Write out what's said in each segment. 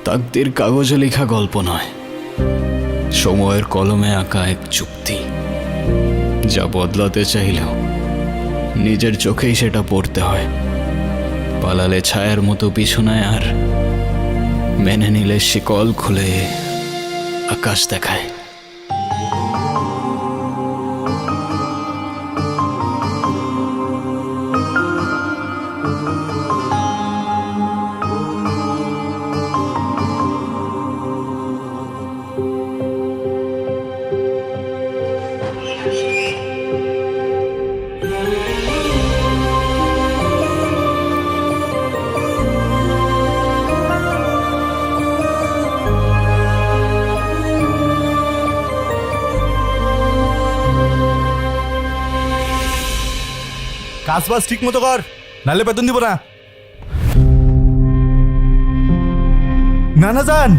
তাকদীর কাগজে লেখা গল্প নয়, সময়ের কলমে আঁকা এক চুক্তি, যা বদলাতে চাইলেও নিজের চোখেই সেটা পড়তে হয়। পালালে ছায়ার মতো পিছু নেয়, আর মেনে নিলে শিকল খুলে আকাশ দেখায়। কাজ বাজ ঠিক মতো কর, নাহলে বেতন দিব না। নানা যান,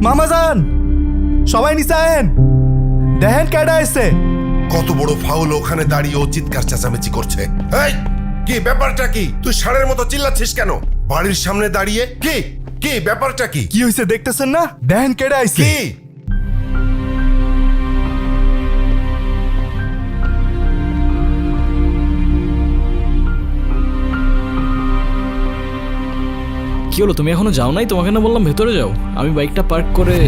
মামা যান, সবাই নিচে আয়েন, দেখেন কেডা এসছে। কত বড় ফাউল, ওখানে দাঁড়িয়ে ও চিৎকার চেঁচামেচি করছে। এই কি ব্যাপারটা কি? তুই ষাঁড়ের মতো চিল্লাচ্ছিস কেন বাড়ির সামনে দাঁড়িয়ে? কি কি ব্যাপারটা কি? কি হয়েছে দেখতেছেন না? দেখেন কেডা আইছে। কি কি হলো, তুমি এখনো যাও নাই? তোমাকে না বললাম ভেতরে যাও। আমি বাইকটা পার্ক করে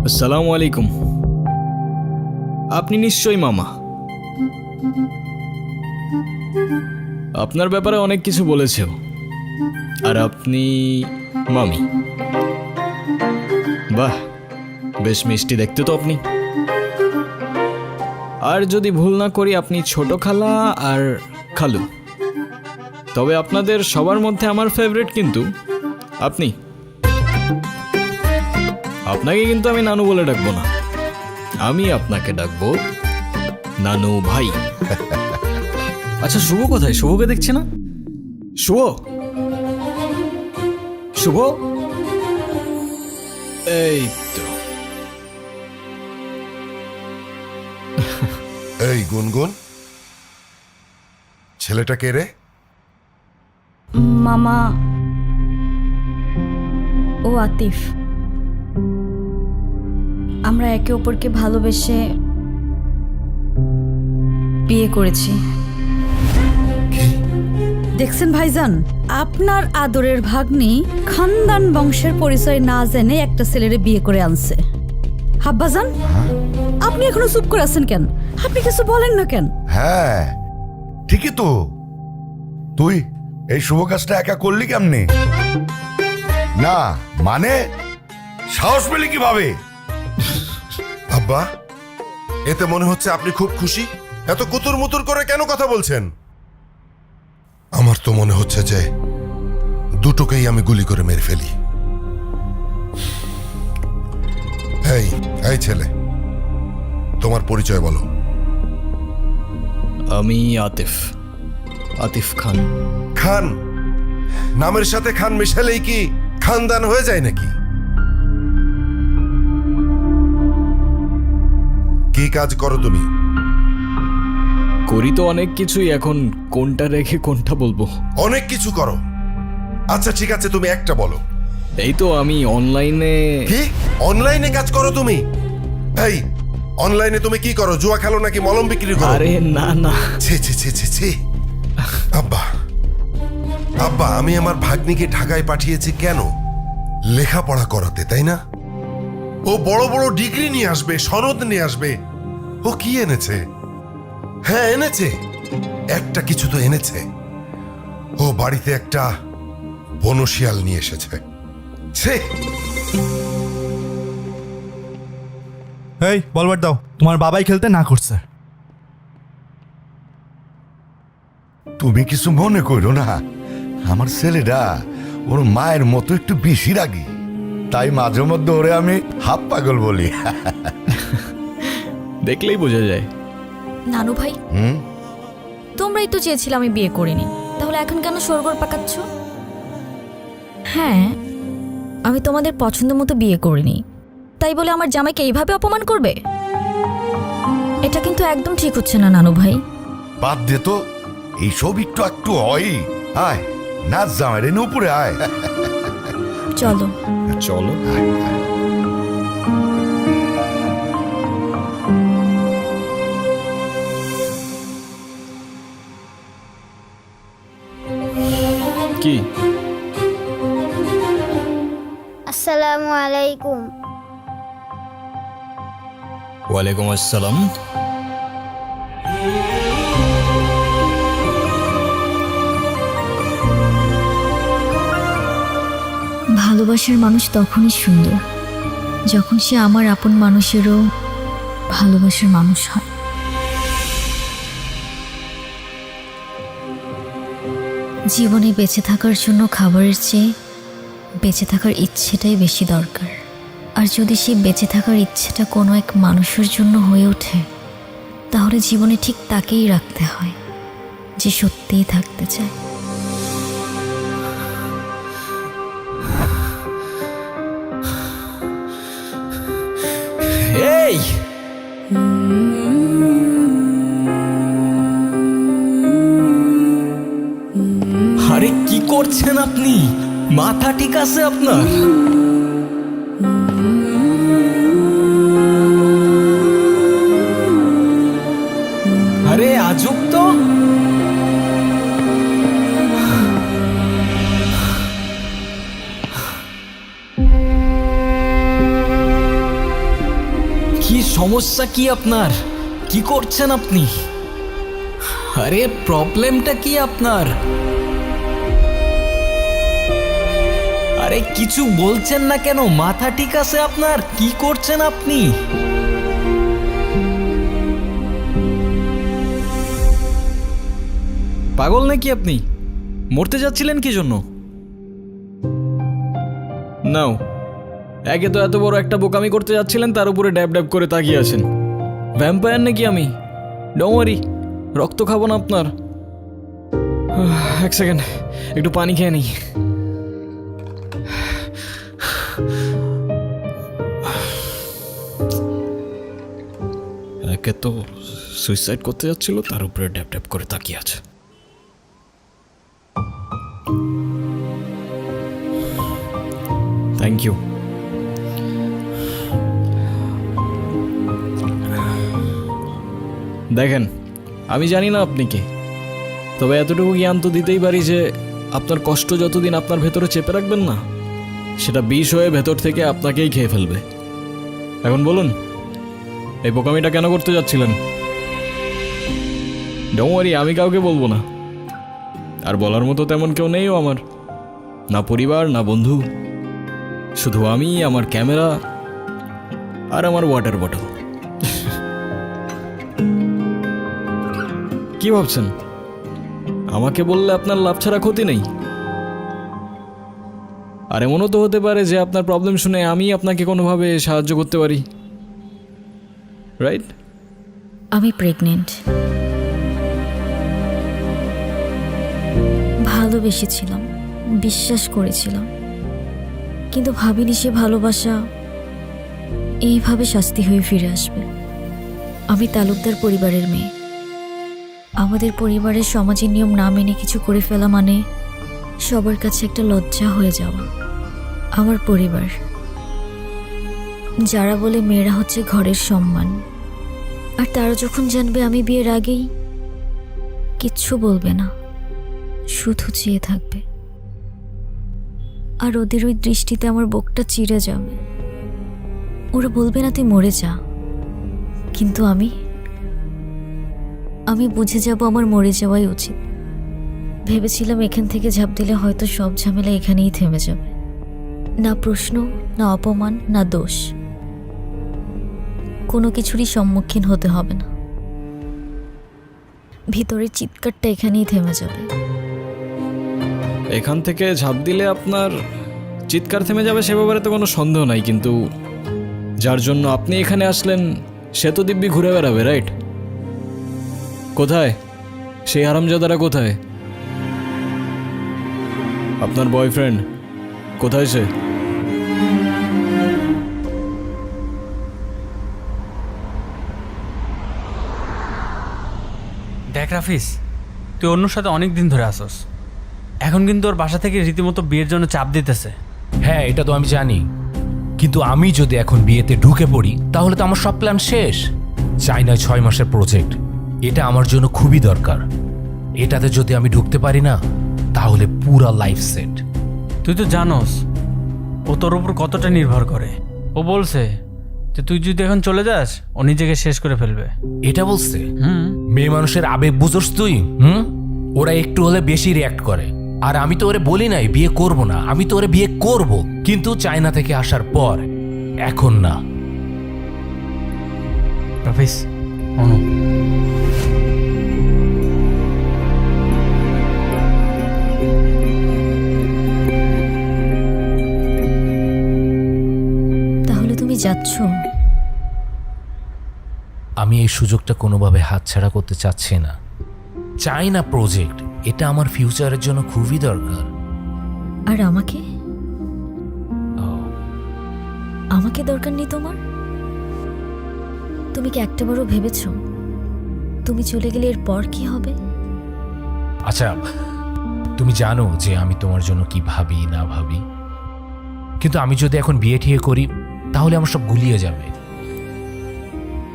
আসসালামু আলাইকুম। আপনি নিশ্চয়ই মামা। আপনার ব্যাপারে অনেক কিছু বলেছে ও। আর আপনি মামি। বাহ, বেশ মিষ্টি দেখতে তো আপনি। আর যদি ভুল না করি আপনি ছোট খালা আর খালু। তবে আপনাদের সবার মধ্যে আমার ফেভারিট কিন্তু আপনি। আপনাকে কিন্তু আমি নানু বলে ডাকবো না, আমি আপনাকে ডাকবো নানু ভাই। আচ্ছা, শুভ কোথায়? শুভকে দেখছি না। শুভ, শুভ, এই তো। এই গুনগুন, ছেলেটা কে রে? মামা, ও আতিফ। আমরা একে অপরকে ভালোবেসে বিয়ে করেছি। দেখছেন ভাইজান, আপনার আদরের ভাগ্নি খানদান বংশের পরিচয় না জেনে একটা ছেলেরে বিয়ে করে আনছে। হাব্বাজান, আপনি এখনো চুপ করে আছেন কেন? আপনি কিছু বলেন না কেন? হ্যাঁ ঠিকই তো, তুই এই শুভ কাজটা একা করলি কেমনে? না মানে সাহস পেলি কিভাবে? আব্বা, এতে মনে হচ্ছে আপনি খুব খুশি। এত কুতুর মুতুর করে কেন কথা বলছেন? আমার তো মনে হচ্ছে যে দুটোকেই আমি গুলি করে মেরে ফেলি। এই এই ছেলে, তোমার পরিচয় বলো। আমি আতিফ, আতিফ খান। খান? নামের সাথে খান মেশালেই কি খানদান হয়ে যায় নাকি? কি কাজ করো তুমি? করি তো অনেক কিছুই, এখন কোনটা রেখে কোনটা বলবো? অনেক কিছু করো। আচ্ছা ঠিক আছে, তুমি একটা বলো। এই তো আমি অনলাইনে। কি অনলাইনে কাজ করো তুমি? এই অনলাইনে তুমি কি করো? জুয়া খেলো নাকি মলম বিক্রি করো? আরে না না। ছি ছি ছি ছি ছি। আব্বা, আব্বা, আমি আমার ভাগ্নিকে ঢাকায় পাঠিয়েছি কেন? লেখাপড়া করাতে, তাই না? ও বড় বড় ডিগ্রি নিয়ে আসবে, সনদ নিয়ে আসবে। ও কি এনেছে? হ্যাঁ এনেছে, একটা কিছু তো এনেছে। ও বাড়িতে একটা বনশিয়াল নিয়ে এসেছে। ছে। এই বলবার দাও, তোমার বাবাই খেলতে না করছে। তুমি কিছু মনে করো না, আমার ছেলেটা ওর মায়ের মতো একটু বেশি রাগী, তাই মাঝে মধ্যে ওরে আমি হাফ পাগল বলি। দেখলেই বোঝা যায়। নানু ভাই, তোমরাই তো চেয়েছিলে আমি বিয়ে করিনি, তাহলে এখন কেন সরগর পাকাচ্ছ? হ্যাঁ, আমি তোমাদের পছন্দ মতো বিয়ে করিনি, তাই বলে আমার জামাইকে এইভাবে অপমান করবে? এটা কিন্তু একদম ঠিক হচ্ছে না নানু ভাই। বাদ দে তো, এইসব একটু একটু হয়। আয় নাচ জামাই রে, উপরে আয়। চলো। চলো। কি আসসালামু আলাইকুম। ওয়ালাইকুম আসসালাম। ভালোবাসার মানুষ তখনই সুন্দর যখন সে আমার আপন মানুষেরও ভালোবাসার মানুষ হয়। জীবনে বেঁচে থাকার জন্য খাবারের চেয়ে বেঁচে থাকার ইচ্ছেটাই বেশি দরকার। আর যদি সেই বেঁচে থাকার ইচ্ছেটা কোনো এক মানুষের জন্য হয়ে ওঠে, তাহলে জীবনে ঠিক তাকেই রাখতে হয় যে সত্যিই থাকতে চায়। এই আরে কি করছেন আপনি? মাথা ঠিক আছে আপনার? আরে আজব তো। কি সমস্যা কি আপনার? কি করছেন আপনি? আরে প্রবলেমটা কি আপনার? আরে কিছু বলছেন না কেন? মাথা ঠিক আছে আপনার? কি করছেন আপনি? পাগল নাকি আপনি? মরতে যাচ্ছিলেন কি জন্য? নাও, একে তো এত বড় একটা বোকামি করতে যাচ্ছিলেন, তার উপরে ড্যাব ড্যাব করে তাকিয়ে আছেন। ভ্যাম্পায়ার নাকি আমি? ডোন্ট ওয়ারি, রক্ত খাবো না আপনার। এক সেকেন্ড, একটু পানি খেয়ে নিই। একে তো সুইসাইড করতে যাচ্ছিল, তার উপরে ড্যাব ড্যাব করে তাকিয়ে আছে। Thank you. দেখেন, আমি জানি না আপনি কে, তবে এতটুকু জ্ঞান তো দিতেই পারি যে আপনার কষ্ট যতদিন আপনার ভেতরে চেপে রাখবেন না, সেটা বিষ হয়ে ভেতর থেকে আপনাকেই খেয়ে ফেলবে। এখন বলুন, এই বোকামিটা কেন করতে যাচ্ছিলেন? ডোন্ট ওয়ারি, আমি কাউকে বলবো না। আর বলার মতো তেমন কেউ নেইও আমার, না পরিবার না বন্ধু, শুধু আমি, আমার ক্যামেরা আর আমার ওয়াটার বটল। কি ভাবছেন আমাকে বললে আপনার লাভ ছাড়া ক্ষতি নেই? আর এমনও তো হতে পারে যে আপনার প্রবলেম শুনে আমি আপনাকে কোনোভাবে সাহায্য করতে পারি, রাইট? আমি প্রেগনেন্ট। ভালোবেসেছিলাম, বিশ্বাস করেছিলাম, কিন্তু ভাবিনি সে ভালোবাসা এইভাবে শাস্তি হয়ে ফিরে আসবে। আমি তালুকদার পরিবারের মেয়ে। আমাদের পরিবারের সমাজের নিয়ম না মেনে কিছু করে ফেলা মানে সবার কাছে একটা লজ্জা হয়ে যাওয়া। আমার পরিবার, যারা বলে মেয়েরা হচ্ছে ঘরের সম্মান, আর তারা যখন জানবে আমি বিয়ের আগেই, কিচ্ছু বলবে না, শুধু চেয়ে থাকবে। আর ওদের ওই দৃষ্টিতে আমার বুকটা চিড়ে যাবে। ওরা বলবে না তুই মরে যা, কিন্তু আমি বুঝে যাব আমার মরে যাওয়াই উচিত। ভেবেছিলাম এখান থেকে ঝাঁপ দিলে হয়তো সব ঝামেলা এখানেই থেমে যাবে, না প্রশ্ন, না অপমান, না দোষ, কোনো কিছুরই সম্মুখীন হতে হবে না। ভিতরের চিৎকারটা এখানেই থেমে যাবে। এখান থেকে ঝাঁপ দিলে আপনার চিৎকার থেমে যাবে সে ব্যাপারে তো কোনো সন্দেহ নাই, কিন্তু যার জন্য আপনি এখানে আসলেন সে তো দিব্যি ঘুরে বেড়াবে, রাইট? কোথায় সেই হারামজাদারা? কোথায় আপনার বয়ফ্রেন্ড? কোথায় সে? দেখ রাফিস, তুই অন্যর সাথে অনেক দিন ধরে আসস, এখন কিন্তু ওর বাসা থেকে রীতিমতো বিয়ের জন্য চাপ দিতেছে। হ্যাঁ, এটা তো আমি জানি, কিন্তু আমি যদি এখন বিয়েতে ঢুকে পড়ি তাহলে তো আমার সব প্ল্যান শেষ। চাইনায় 6 মাসের প্রজেক্ট, এটা আমার জন্য খুবই দরকার। এটাতে যদি আমি ঢুকতে পারি না তাহলে পুরা লাইফ সেট। তুই তো জানোস ও তোর উপর কতটা নির্ভর করে। ও বলছে যে তুই যদি এখন চলে যাস ও নিজেকে শেষ করে ফেলবে। এটা বলছে? হুম। মেয়ে মানুষের আবেগ বুঝোস তুই? ওরা একটু হলে বেশি রিয়াক্ট করে। আর আমি তো ওরে বলি নাই বিয়ে করব না, আমি তো ওরে বিয়ে করব, কিন্তু চায়না থেকে আসার পর, এখন না। রাফিস, অনু, তাহলে তুমি যাচ্ছ? আমি এই সুযোগটা কোনোভাবে হাতছাড়া করতে চাচ্ছি না। চাইনা প্রজেক্ট, এটা আমার ফিউচারের জন্য খুবই দরকার। আর আমাকে? আমাকে দরকার নেই তোমার? তুমি কি একটাবারও ভেবেছ তুমি চলে গেলে এরপর কি হবে? আচ্ছা, তুমি জানো যে আমি তোমার জন্য কি ভাবি না ভাবি, কিন্তু আমি যদি এখন বিয়ে ঠিয়ে করি তাহলে আমার সব গুলিয়ে যাবে।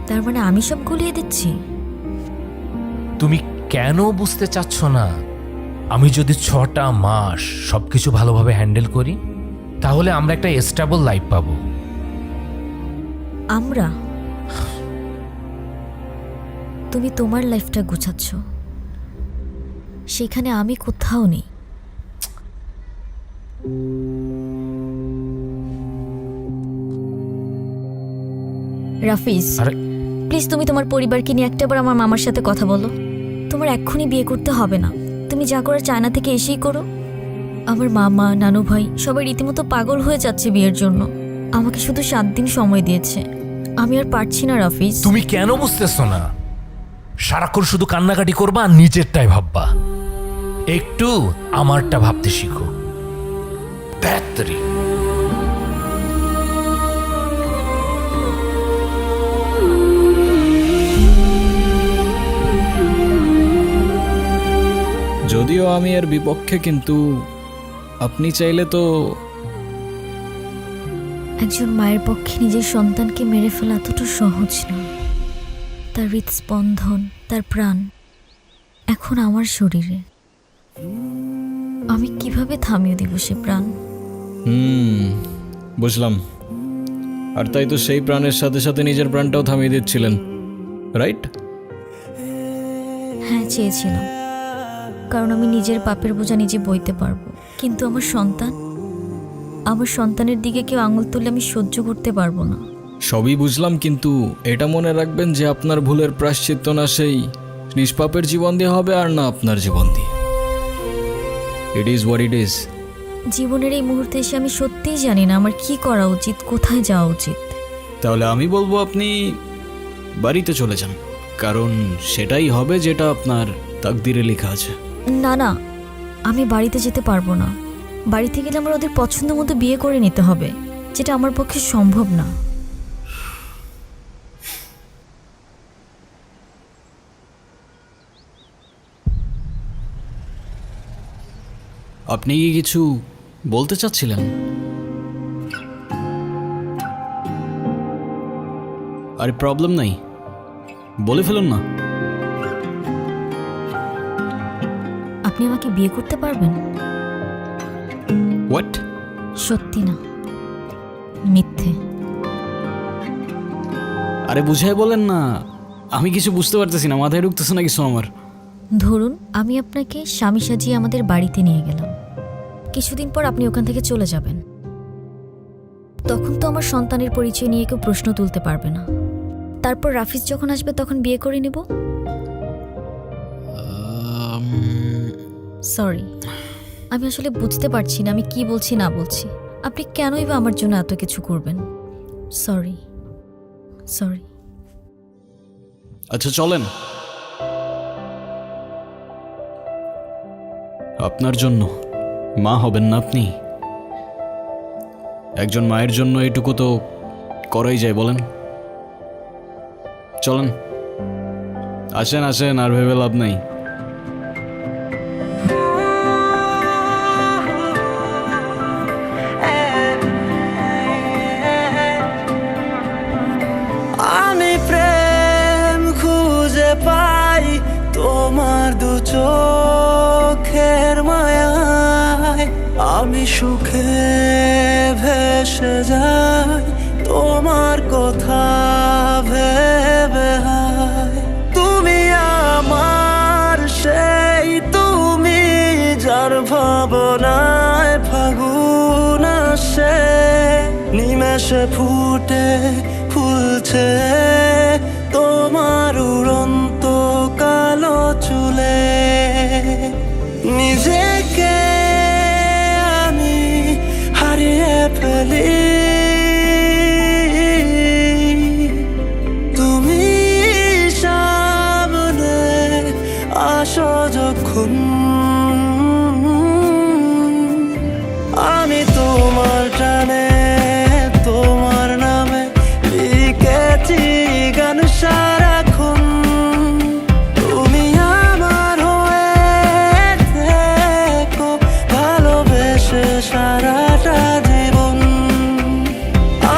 তার মানে আমি সব গুলিয়ে দিচ্ছি? তুমি কেন বুঝতে চাচ্ছ না? আমি যদি 6টা মাস সবকিছু ভালোভাবে হ্যান্ডেল করি তাহলে আমরা একটা স্টেবল লাইফ পাবো। আমরা? তুমি তোমার লাইফটা গুছাচ্ছ, সেখানে আমি কোথাও নেই। রাফিজ, আরে প্লিজ তুমি তোমার পরিবারকে নিয়ে একটাবার আমার মামার সাথে কথা বলো। তোমার এক্ষুনি বিয়ে করতে হবে না, তুমি যা করার চায়না থেকে এসেই করো। আমার মামা, নানু ভাই সবাই রীতিমতো পাগল হয়ে যাচ্ছে বিয়ের জন্য। আমাকে শুধু 7 দিন সময় দিয়েছে, আমি আর পারছি না রাফিজ। তুমি কেন বুঝতেছ না? সারাক্ষণ শুধু কান্নাকাটি করবা আর নিজেরটাই ভাববা। একটু আমারটা ভাবতে শিখো। ধ্যাত্তেরি। যদিও আমি এর বিপক্ষে, কিন্তু আপনি চাইলে তো। একজন মায়ের পক্ষে নিজের সন্তানকে মেরে ফেলা এতটা সহজ না। তার হৃদস্পন্দন, তার প্রাণ এখন আমার শরীরে। আমি কিভাবে থামিয়ে দিব সে প্রাণ? বুঝলাম। আর তাই তো সেই প্রাণের সাথে সাথে নিজের প্রাণটাও থামিয়ে দিচ্ছিলেন, রাইট? হ্যাঁ, চেয়েছিলাম, কারণ আমি নিজের পাপের বোঝা নিজে বইতে পারবো। কিন্তু আমার সন্তানের দিকে কেউ আঙুল তুললে আমি সহ্য করতে পারবো না। সবই বুঝলাম, কিন্তু এটা মনে রাখবেন যে আপনার ভুলের প্রায়শ্চিত্ত না সেই নিষ্পাপের জীবন দিয়ে হবে, আর না আপনার জীবন দিয়ে। It is what it is. জীবনের এই মুহূর্তে এসে আমি সত্যিই জানি না আমার কি করা উচিত, কোথায় যাওয়া উচিত। তাহলে আমি বলবো আপনি বাড়িতে চলে যান, কারণ সেটাই হবে যেটা আপনার তাকদিরে লেখা আছে। না না, আমি বাড়িতে যেতে পারবো না। বাড়িতে গেলে আমার ওদের পছন্দ মতো বিয়ে করে নিতে হবে, যেটা আমার পক্ষে সম্ভব না। আপনি কি কিছু বলতে চাচ্ছিলেন? আরে প্রবলেম নাই, বলে ফেলুন না। আপনি আমাকে বিয়ে করতে পারবেন? হোয়াট? সত্যি না, মিথ্যে। আরে বুঝাই বলেন না, আমি কিছু বুঝতে পারতেছি না, মাথায় ঢুকতেছে না কিছু আমার। ধরুন আমি আপনাকে স্বামী সাজিয়ে আমাদের বাড়িতে নিয়ে গেলাম, কিছুদিন পর আপনি ওখান থেকে চলে যাবেন। তখন তো আমার সন্তানের পরিচয় নিয়ে কেউ প্রশ্ন তুলতে পারবে না। তারপর রাফিজ যখন আসবে তখন বিয়ে করে নেব। সরি, আমি আসলে বুঝতে পারছি না আমি কি বলছি না বলছি। আপনি কেনই বা আমার জন্য এত কিছু করবেন? সরি। আচ্ছা চলেন। আপনার জন্য মা হবেন না আপনি? একজন মায়ের জন্য এটুকু তো করাই যায়, বলেন? চলেন, আসেন আসেন, আর ভেবে লাভ নেই। আমি প্রেম খুঁজে পাই তোমার দু চোখের মায়ায়, আমি সুখে ভেসে যাই তোমার কথা ভেবে হায়। তুমি আমার সেই তুমি, যার ভাবনায় ফাগুন আসে, নিমেষে ফুটে ফুলছে তোমার উড়ন্ত কালো চুলে। নিজেকে আমি হারিয়ে ফেলি, তুমি সামনে আসো যখন, আমি তোমার টানে তোমার নামে লিখেছি গান সারাক্ষণ। তুমি আমার হয়ে থেকো ভালোবেসে সারাটা জীবন,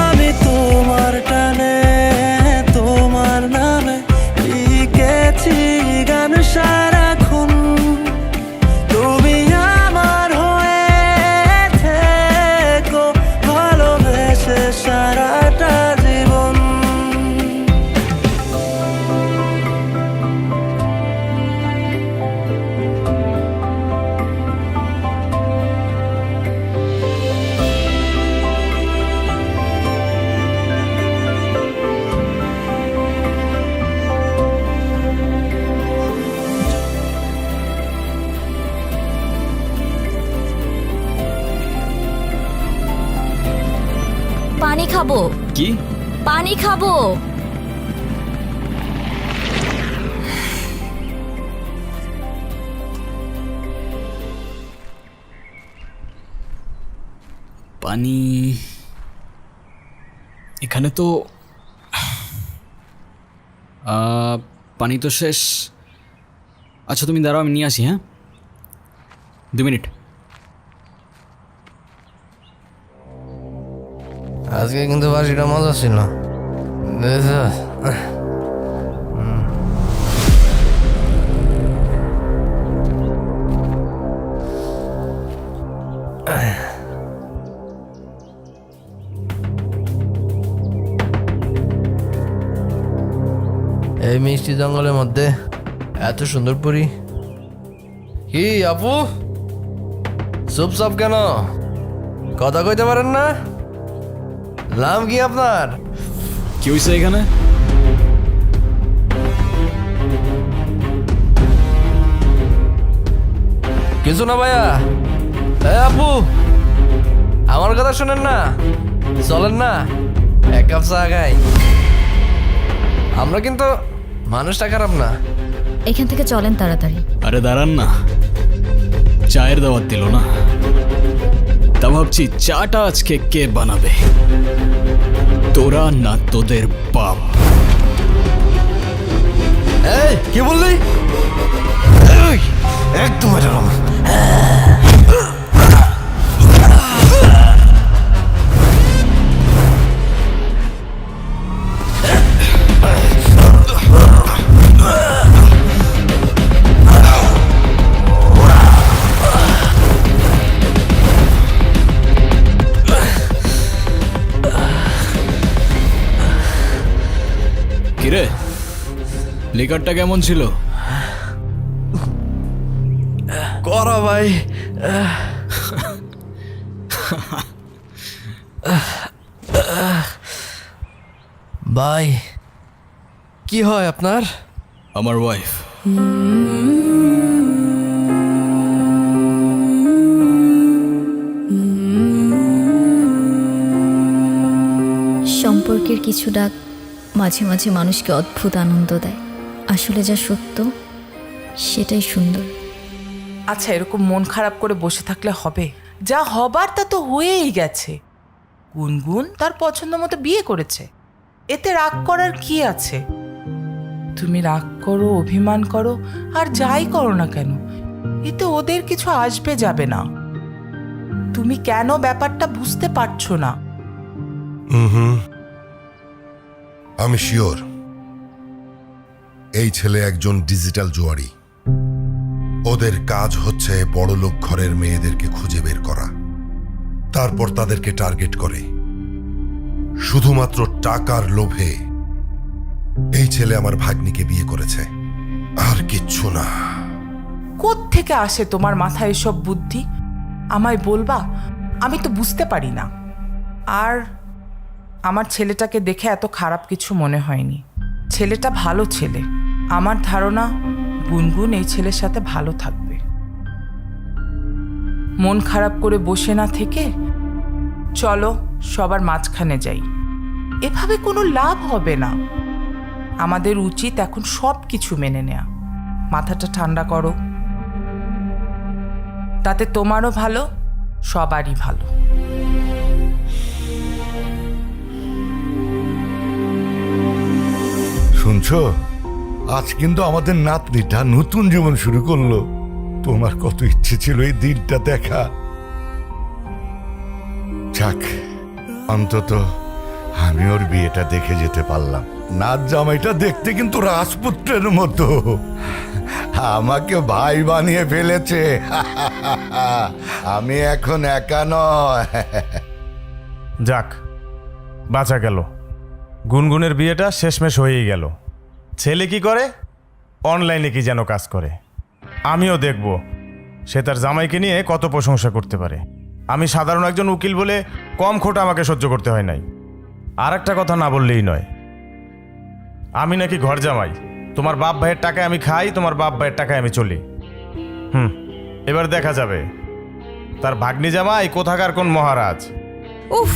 আমি তোমার টানে তোমার নামে লিখেছি গান সারাক্ষণ। তুমি আমার হয়ে থেকো ভালোবেসে সারাটা জীবন। পানি খাবো, কি? পানি খাবো। পানি? এখানে তো পানি তো শেষ। আচ্ছা তুমি দাঁড়াও, আমি নিয়ে আসি। হ্যাঁ, 2 মিনিট। আজকে কিন্তু বাসিটা মজা ছিল। এই মিষ্টি জঙ্গলের মধ্যে এত সুন্দর পরি। কি আপু, চুপচাপ কেন? কথা কইতে পারেন না? নাম কি আপনার? কি হয়েছে এখানে? কিছু না ভাইয়া। আপু, আমার কথা শোনেন না, চলেন না এক কাপ চা খাই। আমরা কিন্তু মানুষটা খারাপ না। এখান থেকে চলেন তাড়াতাড়ি। আরে দাঁড়ান না, চায়ের দাওয়াত দিল না, তা ভাবছি চাটা আজকে কে বানাবে, তোরা না তোদের বাপ? এই কি বললি? একদম এরকম। কিরে, লিকারটা কেমন ছিল? করা ভাই। ভাই কি হয় আপনার? আমার ওয়াইফ। সম্পর্কের কিছু ডাক মাঝে মাঝে মানুষকে অদ্ভুত আনন্দ দেয়। আসলে যা সত্য সেটাই সুন্দর। আচ্ছা, এরকম মন খারাপ করে বসে থাকলে হবে? যা হবার তা তো হয়েই গেছে। গুনগুন তার পছন্দ মতো বিয়ে করেছে, এতে রাগ করার কি আছে? তুমি রাগ করো, অভিমান করো, আর যাই করো না কেন, এতে ওদের কিছু আসবে যাবে না। তুমি কেন ব্যাপারটা বুঝতে পারছো না? আমি শিওর এই ছেলে একজন ডিজিটাল জুয়ারি। ওদের কাজ হচ্ছে বড়লোক ঘরের মেয়েদেরকে খুঁজে বের করা, তারপর তাদেরকে টার্গেট করে। শুধুমাত্র টাকার লোভে এই ছেলে আমার ভাগ্নিকে বিয়ে করেছে, আর কিচ্ছু না। কোত্থেকে আসে তোমার মাথায় এসব বুদ্ধি? আমায় বলবা, আমি তো বুঝতে পারি না। আর আমার ছেলেটাকে দেখে এত খারাপ কিছু মনে হয়নি। ছেলেটা ভালো ছেলে। আমার ধারণা গুনগুন এই ছেলের সাথে ভালো থাকবে। মন খারাপ করে বসে না থেকে চলো সবার মাঝখানে যাই। এভাবে কোনো লাভ হবে না। আমাদের উচিত এখন সব কিছু মেনে নেয়া। মাথাটা ঠান্ডা করো, তাতে তোমারও ভালো, সবারই ভালো। শুনছো, আজ কিন্তু আমাদের নাতনিটা নতুন জীবন শুরু করলো। তোমার কত ইচ্ছে ছিল এই দিনটা দেখা। যাক, অন্তত আমি ওর বিয়েটা দেখে যেতে পারলাম। নাচ জামাইটা দেখতে কিন্তু রাজপুত্রের মতো। আমাকে ভাই বানিয়ে ফেলেছে। আমি এখন একা নয়। যাক, বাঁচা গেল। গুনগুনের বিয়েটা শেষমেশ হয়েই গেল। ছেলে কি করে? অনলাইনে কি যেন কাজ করে। আমিও দেখব সে তার জামাইকে নিয়ে কত প্রশংসা করতে পারে। আমি সাধারণ একজন উকিল বলে কম খোটা আমাকে সহ্য করতে হয় নাই। আর একটা কথা না বললেই নয়, আমি নাকি ঘর জামাই। তোমার বাপ ভাইয়ের টাকায় আমি খাই, তোমার বাপ ভাইয়ের টাকায় আমি চলি। এবার দেখা যাবে তার ভাগ্নি জামাই কোথাকার কোন মহারাজ। উফ,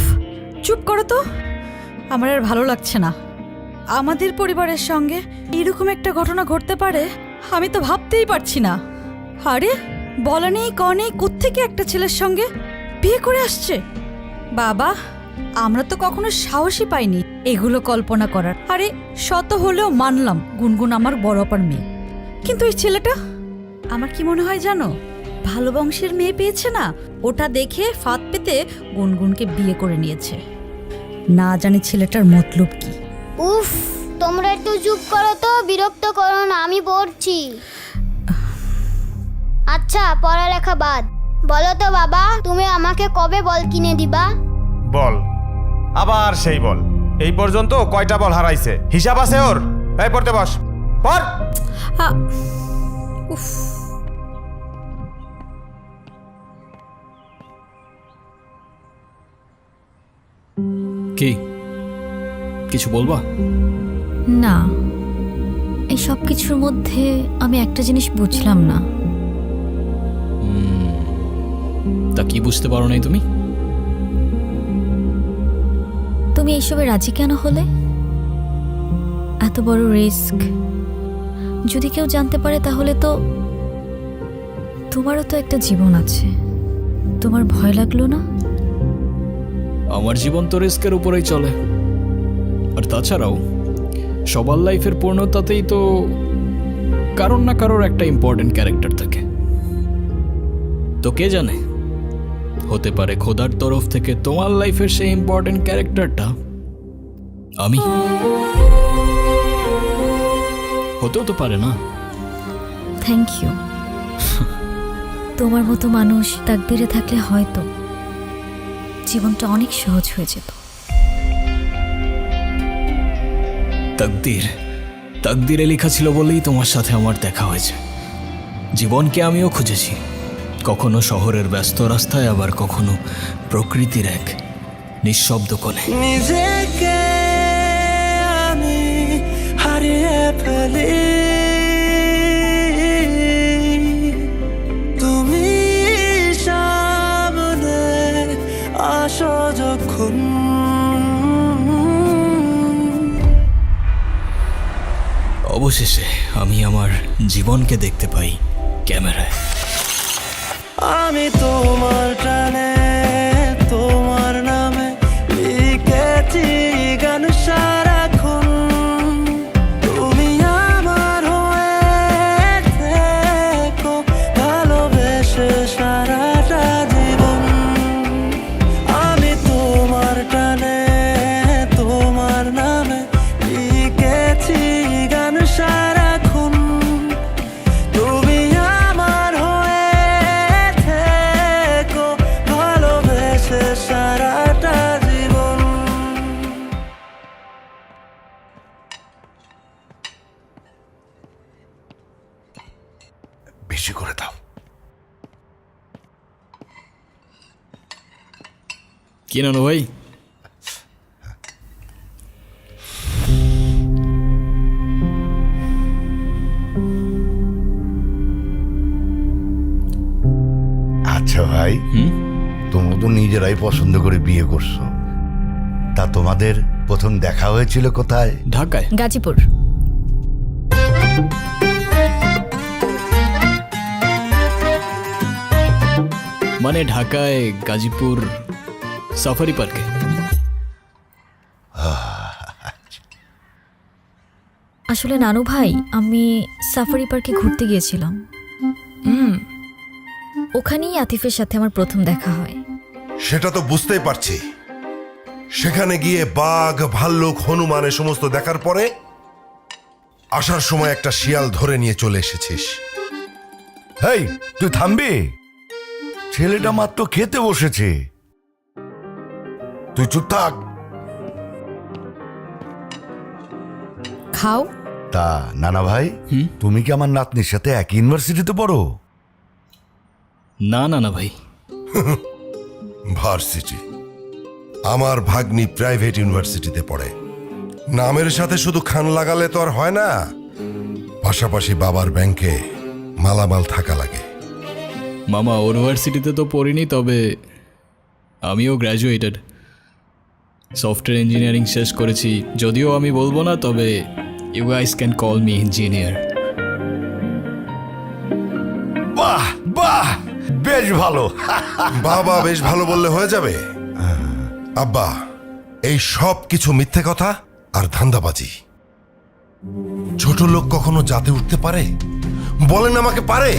চুপ করো তো। আমার আর ভালো লাগছে না। আমাদের পরিবারের সঙ্গে এরকম একটা ঘটনা ঘটতে পারে আমি তো ভাবতেই পারছি না। আরে বলা নেই ক নেই, কোত্থেকে একটা ছেলের সঙ্গে বিয়ে করে আসছে। বাবা, আমরা তো কখনো সাহসই পাইনি এগুলো কল্পনা করার। আরে শত হলেও মানলাম গুনগুন আমার বড় অপার মেয়ে, কিন্তু এই ছেলেটা আমার কি মনে হয় জানো, ভালো বংশের মেয়ে পেয়েছে না, ওটা দেখে ফাঁদ পেতে গুনগুনকে বিয়ে করে নিয়েছে। না জানি ছেলেটার মতলব কি। উফ, তোমরা একটু চুপ করো তো, বিরক্ত করো না, আমি পড়ছি। আচ্ছা, পড়ালেখা বাদ। বলো তো বাবা, তুমি আমাকে কবে বল কিনে দিবা? বল, আবার সেই বল। এই পর্যন্ত কয়টা বল হারাইছে হিসাব আছে ওর? এই পড়তে বস, পড়। উফ, কি কিছু বলবা? না, এই সব কিছুর মধ্যে আমি একটা জিনিস বুঝলাম না। তা কি বুঝতে পারো নাই তুমি? তুমি এইসবে রাজি কেন হলে? এত বড় রিস্ক যদি কেউ জানতে পারে তাহলে তো তোমারও তো একটা জীবন আছে। তোমার ভয় লাগলো না? আমার জীবন তো রিস্কের উপরেই চলে। আর তাছাড়াও সবার লাইফের পূর্ণতাতেই তো কারোর না কারোর একটা ইম্পর্টেন্ট ক্যারেক্টার থাকে। তো কে জানে, হতে পারে খোদার তরফ থেকে তোমার লাইফের সেই ইম্পর্টেন্ট ক্যারেক্টারটা আমি। হতেও তো পারে না। Thank you. তোমার মতো মানুষ তাকদিরে থাকলে হয়তো জীবনটা অনেক সহজ হয়ে যেত। তাকদিরে লেখা ছিল বলেই তোমার সাথে আমার দেখা হয়েছে। জীবনকে আমিও খুঁজেছি, কখনো শহরের ব্যস্ত রাস্তায়, আবার কখনো প্রকৃতির এক নিঃশব্দ কোণে। নিজেকে আমি হারিয়ে ফেলি, তুমি সামনে আসো যখন। অবশেষে আমি আমার জীবনকে দেখতে পাই ক্যামেরায়। আমি তোমার টানে, তোমার নামে লিখেছি গান সারাক্ষণ। তুমি সারাটা জীবন। বেশি করে দাও। কি নানু ভাই? আচ্ছা ভাই, তোমরা তো নিজেরাই পছন্দ করে বিয়ে করছো, তা তোমাদের প্রথম দেখা হয়েছিল কোথায়? ঢাকায়। গাজীপুর। মানে ঢাকায় গাজীপুর সাফারি পার্কে। আসলে নানু ভাই, আমি সাফারি পার্কে ঘুরতে গিয়েছিলাম। ওখানেই আতিফের সাথে আমার প্রথম দেখা হয়। সেটা তো বুঝতেই পারছি। সেখানে গিয়ে বাঘ, ভাল্লুক, হনুমান এ সমস্ত দেখার পরে আসার সময় একটা শিয়াল ধরে নিয়ে চলে এসেছিস। হেই, তুই থামবি? ছেলেটা মাত্র খেতে বসেছে, তুই চুপ থাক। খাও। তা নানা ভাই, তুমি কি আমার নাতনির সাথে একই ইউনিভার্সিটিতে পড়ো? না না না ভাই। ভার্সিটি? আমার ভাগ্নি প্রাইভেট ইউনিভার্সিটিতে পড়ে। নামের সাথে শুধু খান লাগালে তো আর হয় না, পাশাপাশি বাবার ব্যাংকে মালামাল থাকা লাগে। মামা ইউনিভার্সিটিতে তো পড়িনি, তবে আমিও গ্র্যাজুয়েটেড, সফটওয়্যার ইঞ্জিনিয়ারিং শেষ করেছি। যদিও আমি বলবো না, তবে you guys can call me engineer. বাহ বাহ, বেশ ভালো। বাবা বেশ ভালো বললে হয়ে যাবে? আব্বা, এই সব কিছু মিথ্যে কথা আর ধান্দাবাজি। ছোট লোক কখনো জাতে উঠতে পারে? বলেন আমাকে পারে?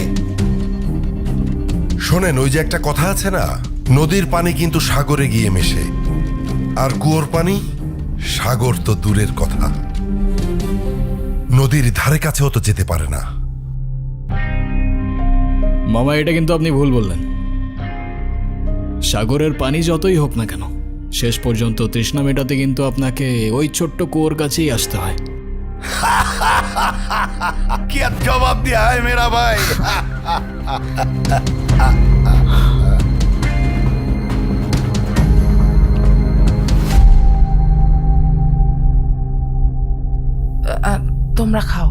শোনেন, ওই যে একটা কথা আছে না, নদীর পানি কিন্তু সাগরে গিয়ে মেশে, আর কুয়োর পানি সাগর তো দূরের কথা, নদীর ধারে কাছেও তো যেতে পারে না। মামা, এটা কিন্তু আপনি ভুল বললেন। সাগরের পানি যতই হোক না কেন, শেষ পর্যন্ত তৃষ্ণা মেটাতে কিন্তু আপনাকে ওই ছোট্ট কুয়োর কাছেই আসতে হয়। কি আর জবাব দিয়া হয় মেরা ভাই। তোমরা খাও।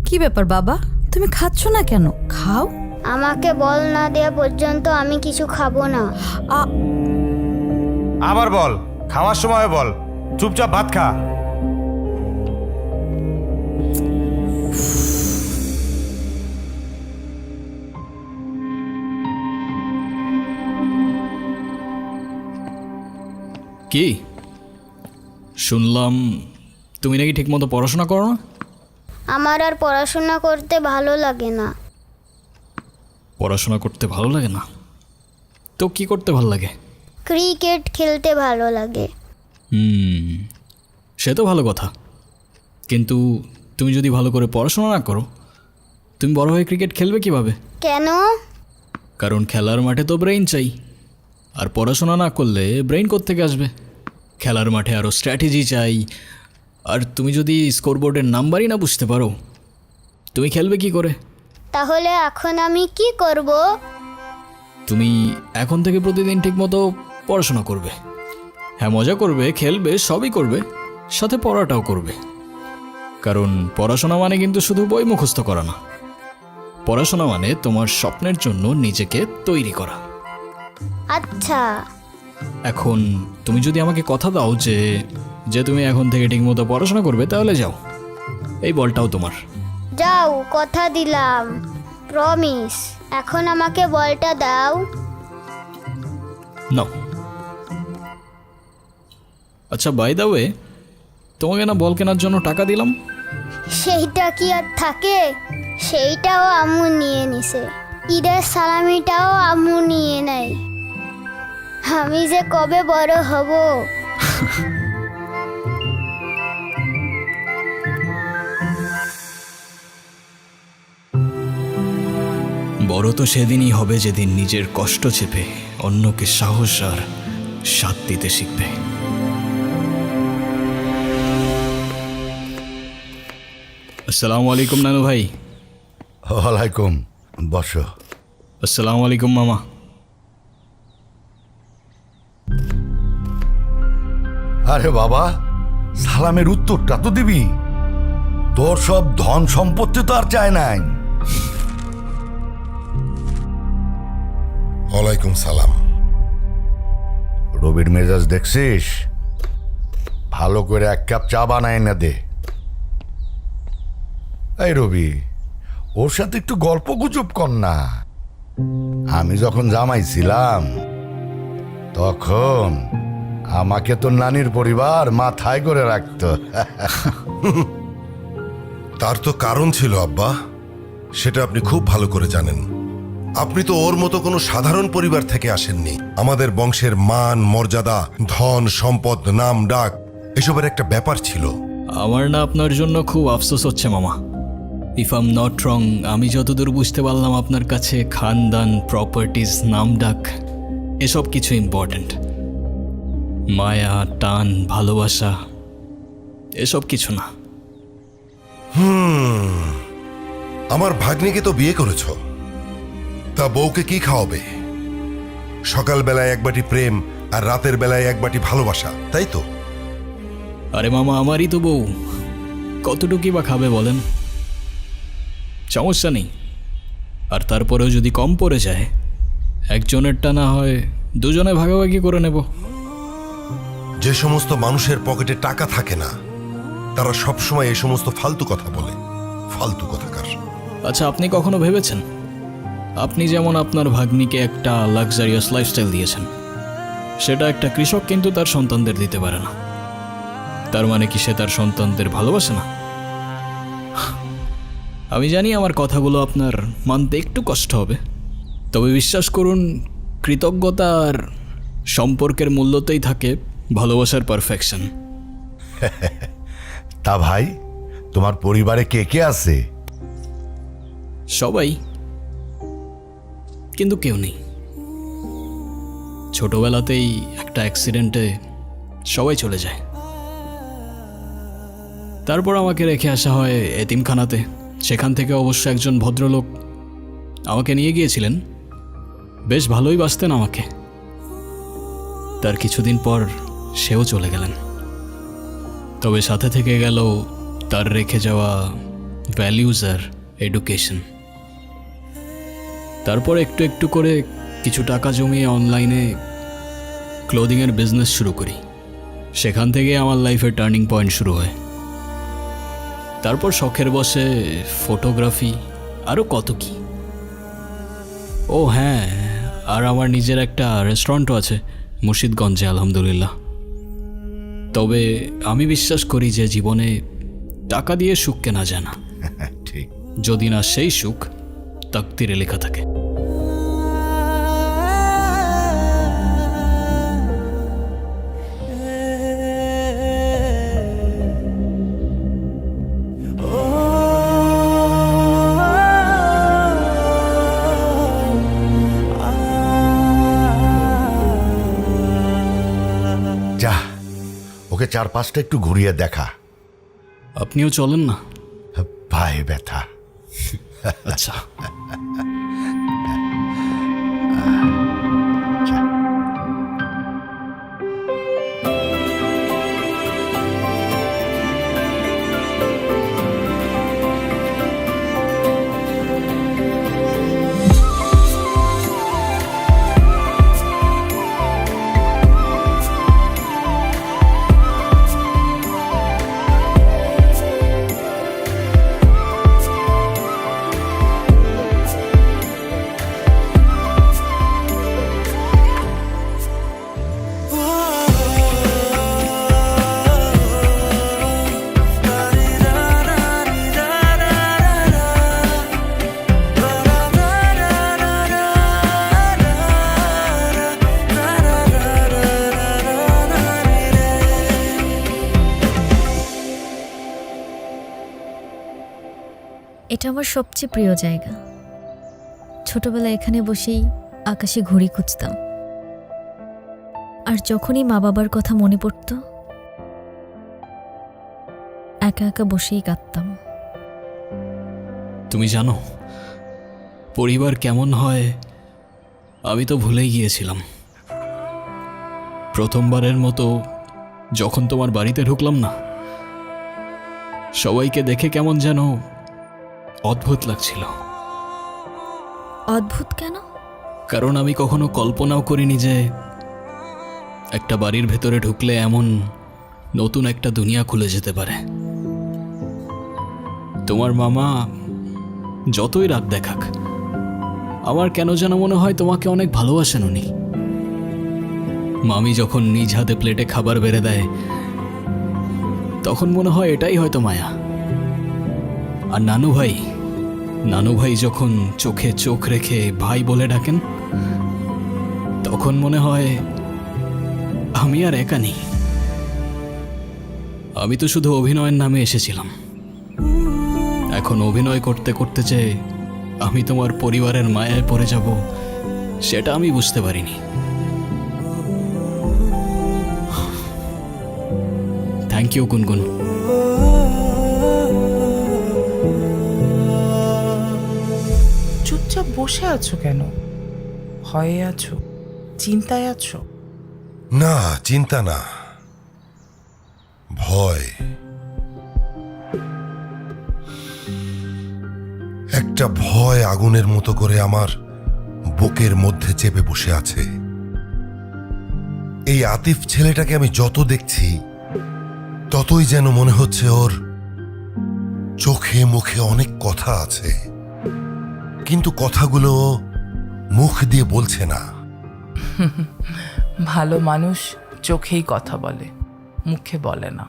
কি ব্যাপার বাবা, তুমি খাচ্ছ না কেন? খাও। আমাকে বল না দেওয়া পর্যন্ত আমি কিছু খাবো না। আবার বল, খাওয়ার সময় বল, চুপচাপ ভাত খা। কি শুনলাম তুমি নাকি ঠিকমতো পড়াশোনা করো না? আমার আর পড়াশোনা করতে ভালো লাগে না। পড়াশোনা করতে ভালো লাগে না? তো কি করতে ভালো লাগে? ক্রিকেট খেলতে ভালো লাগে। সে তো ভালো কথা, কিন্তু তুমি যদি ভালো করে পড়াশোনা না করো, তুমি বড় হয়ে ক্রিকেট খেলবে কিভাবে? কেন? কারণ খেলার মাঠে তো ব্রেইন চাই, আর পড়াশোনা না করলে ব্রেইন কোত্থেকে আসবে? খেলার মাঠে আরও স্ট্র্যাটেজি চাই, আর তুমি যদি স্কোরবোর্ডের নাম্বারই না বুঝতে পারো, তুমি খেলবে কি করে? তাহলে এখন আমি কি করব? তুমি এখন থেকে প্রতিদিন ঠিকমতো পড়াশোনা করবে। হ্যাঁ, মজা করবে, খেলবে, সবই করবে, সাথে পড়াটাও করবে। কারণ পড়াশোনা মানে কিন্তু শুধু বই মুখস্থ করা না, পড়াশোনা মানে তোমার স্বপ্নের জন্য নিজেকে তৈরি করা। আচ্ছা। এখন তুমি যদি আমাকে কথা দাও যে যে তুমি এখন থেকে ঠিকমতো পড়াশোনা করবে, তাহলে যাও, এই বলটাও তোমার। যাও, কথা দিলাম, প্রমিস। এখন আমাকে বলটা দাও। নাও। আচ্ছা, বাই দ্য ওয়ে, তোমাকে না বল কেনার জন্য টাকা দিলাম? সেইটা কি আর থাকে? সেইটাও আম্মু নিয়ে নিছে। ঈদের সালামিটাও আম্মু নিয়ে নেয়। আমি যে কবে বড় হব। বড় তো সেদিনই হবে যেদিন নিজের কষ্ট চেপে অন্যকে সাহস আর সাথ দিতে শিখবে। আসসালামু আলাইকুম নানু ভাই। ওয়ালাইকুম, বসো। আসসালামু আলাইকুম মামা। আরে বাবা, সালামের উত্তরটা তো দিবি। তোর সব ধন সম্পত্তি তো আর চায় নাই। ওয়ালাইকুম সালাম। রবির মেজাজ দেখছিস? ভালো করে এক কাপ চা বানায় না দে। এই রবি, ওর সাথে একটু গল্প গুজব কর না। আমি যখন জামাই ছিলাম তখন আমাকে তো নানির পরিবার মাথায় করে রাখতো। তার তো কারণ ছিল আব্বা, সেটা আপনি খুব ভালো করে জানেন। আপনি তো ওর মতো কোনো সাধারণ পরিবার থেকে আসেননি। আমাদের বংশের মান মর্যাদা, ধন সম্পদ, নাম ডাক এসবের একটা ব্যাপার ছিল। আমার না আপনার জন্য খুব আফসোস হচ্ছে মামা। If I am not wrong, আমি যতদূর বুঝতে পারলাম আপনার কাছে খানদান, প্রপার্টিজ, নাম ডাক এসব কিছু ইম্পর্ট্যান্ট। মায়া, টান, ভালোবাসা এসব কিছু না। আমার ভাগ্নিকে তো বিয়ে করেছ, তা বউকে কি খাওয়াবে? সকাল বেলায় এক বাটি প্রেম আর রাতের বেলায় এক বাটি ভালোবাসা, তাই তো? আরে মামা, আমারই তো বউ, কতটুকুই বা খাবে বলেন? সমস্যা নেই। আর তারপরেও যদি কম পড়ে যায়, একজনেরটা না হয় দুজনে ভাগাভাগি করে নেব। যে সমস্ত মানুষের পকেটে টাকা থাকে না, তারা সবসময় এই সমস্ত ফালতু কথা বলে। ফালতু কথাকার। আচ্ছা, আপনি কখনো ভেবেছেন, আপনি যেমন আপনার ভাগ্নিকে একটা লাক্সারিয়াস লাইফস্টাইল দিয়েছেন, সেটা একটা কৃষক কিন্তু তার সন্তানদের দিতে পারে না। তার মানে কি সে তার সন্তানদের ভালোবাসে না? আমি জানি আমার কথাগুলো আপনার মানতে একটু কষ্ট হবে, তবে বিশ্বাস করুন, কৃতজ্ঞতা আর সম্পর্কের মূল্যতেই থাকে ভালোবাসার পারফেকশন। তা ভাই, তোমার পরিবারে কে কে আছে? সবাই, কিন্তু কেউ নেই। ছোটবেলাতেই একটা অ্যাক্সিডেন্টে সবাই চলে যায়। তারপর আমাকে রেখে আসা হয় এতিমখানাতে। সেখান থেকে অবশ্য একজন ভদ্রলোক আমাকে নিয়ে গিয়েছিলেন, বেশ ভালোই বাসতেন আমাকে। তার কিছুদিন পর সেও চলে গেলেন, তবে সাথে থেকে গেল তার রেখে যাওয়া ভ্যালিউজ আর এডুকেশন। তারপর একটু একটু করে কিছু টাকা জমিয়ে অনলাইনে ক্লোদিংয়ের বিজনেস শুরু করি। সেখান থেকে আমার লাইফের টার্নিং পয়েন্ট শুরু হয়। তারপর শখের বসে ফটোগ্রাফি, আরও কত কি। ও হ্যাঁ, আর আমার নিজের একটা রেস্টুরেন্টও আছে মুর্শিদগঞ্জে, আলহামদুলিল্লাহ। তবে আমি বিশ্বাস করি যে জীবনে টাকা দিয়ে সুখ কেনা যায় না, ঠিক। যদি না সেই সুখ তাকদিরে লেখা থাকে। যা, ওকে চারপাশটা একটু ঘুরিয়ে দেখা। আপনিও চলেন না? পায়ে ব্যথা। আচ্ছা। এটা আমার সবচেয়ে প্রিয় জায়গা। ছোটবেলায় এখানে বসেই আকাশে ঘুড়ি খুঁজতাম, আর যখনই মা বাবার কথা মনে পড়ত একা একা বসেই কাঁদতাম। তুমি জানো পরিবার কেমন হয় আমি তো ভুলেই গিয়েছিলাম। প্রথমবারের মতো যখন তোমার বাড়িতে ঢুকলাম না, সবাইকে দেখে কেমন যেন অদ্ভুত লাগছিল। অদ্ভুত কেন? কারণ আমি কখনো কল্পনাও করিনি যে একটা বাড়ির ভেতরে ঢুকলে এমন নতুন একটা দুনিয়া খুলে যেতে পারে। তোমার মামা যতই রাগ দেখাক, আমার কেন যেন মনে হয় তোমাকে অনেক ভালোবাসেন উনি। মামি যখন নিজ হাতে প্লেটে খাবার বেড়ে দেয়, তখন মনে হয় এটাই হয়তো মায়া। আর নানু ভাই যখন চোখে চোখ রেখে ভাই বলে ডাকেন, তখন মনে হয় আমি আর একা নেই। আমি তো শুধু অভিনয়ের নামে এসেছিলাম। এখন অভিনয় করতে করতে যে আমি তোমার পরিবারের মায়ায় পড়ে যাব, সেটা আমি বুঝতে পারিনি। থ্যাংক ইউ গুনগুন। চুপচাপ বসে আছো কেন? ভয়ে আছো? চিন্তায় আছো? না, চিন্তা না, ভয়। একটা ভয় আগুনের মতো করে আমার বুকের মধ্যে চেপে বসে আছে। এই আতিফ ছেলেটাকে আমি যত দেখছি, ততই যেন মনে হচ্ছে ওর চোখে মুখে অনেক কথা আছে, কিন্তু কথাগুলো ও মুখ দিয়ে বলছে না। ভালো মানুষ চোখেই কথা বলে, মুখে বলে না।